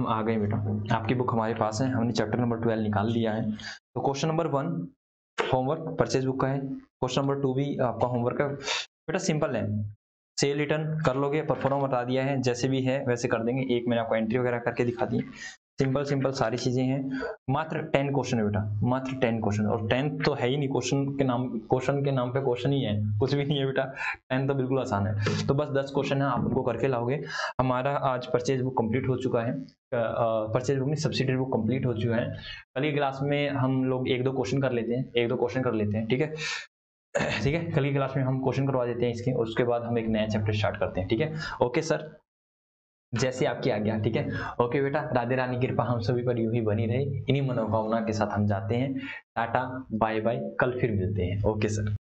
हम आ गए बेटा, आपकी बुक हमारे पास है, हमने चैप्टर नंबर 12 निकाल लिया है। तो question number 1 homework purchase book का है, क्वेश्चन नंबर 2 भी आपका होमवर्क है बेटा, सिंपल है, सेल रिटर्न कर लोगे, परफॉर्मा बता दिया है, जैसे भी है वैसे कर देंगे, एक मैंने आपको एंट्री वगैरह करके दिखा दी, सिंपल सिंपल सारी चीजें हैं। मात्र 10 क्वेश्चन है बेटा, मात्र 10 क्वेश्चन, और 10 तो है ही नहीं, क्वेश्चन के नाम पे क्वेश्चन ही है, कुछ भी नहीं है बेटा, 10 तो बिल्कुल आसान है। तो बस 10 क्वेश्चन है, आप उनको करके लाओगे। हमारा आज परचेज बुक कंप्लीट हो चुका है, परचेज बुक में सब्सिडरी बुक कंप्लीट हो चुका है। कल की क्लास में हम लोग 1-2 क्वेश्चन कर लेते हैं, ठीक है ठीक है, कल की क्लास में हम क्वेश्चन करवा देते हैं इसके, और उसके बाद हम एक नया चैप्टर स्टार्ट करते हैं, ठीक है। ओके सर, जैसे आपकी आज्ञा, ठीक है। ओके बेटा, राधे रानी की कृपा हम सभी पर यूं ही बनी रहे, इन्हीं मनोकामना के साथ हम जाते हैं। टाटा बाय बाय, कल फिर मिलते हैं। Okay sir.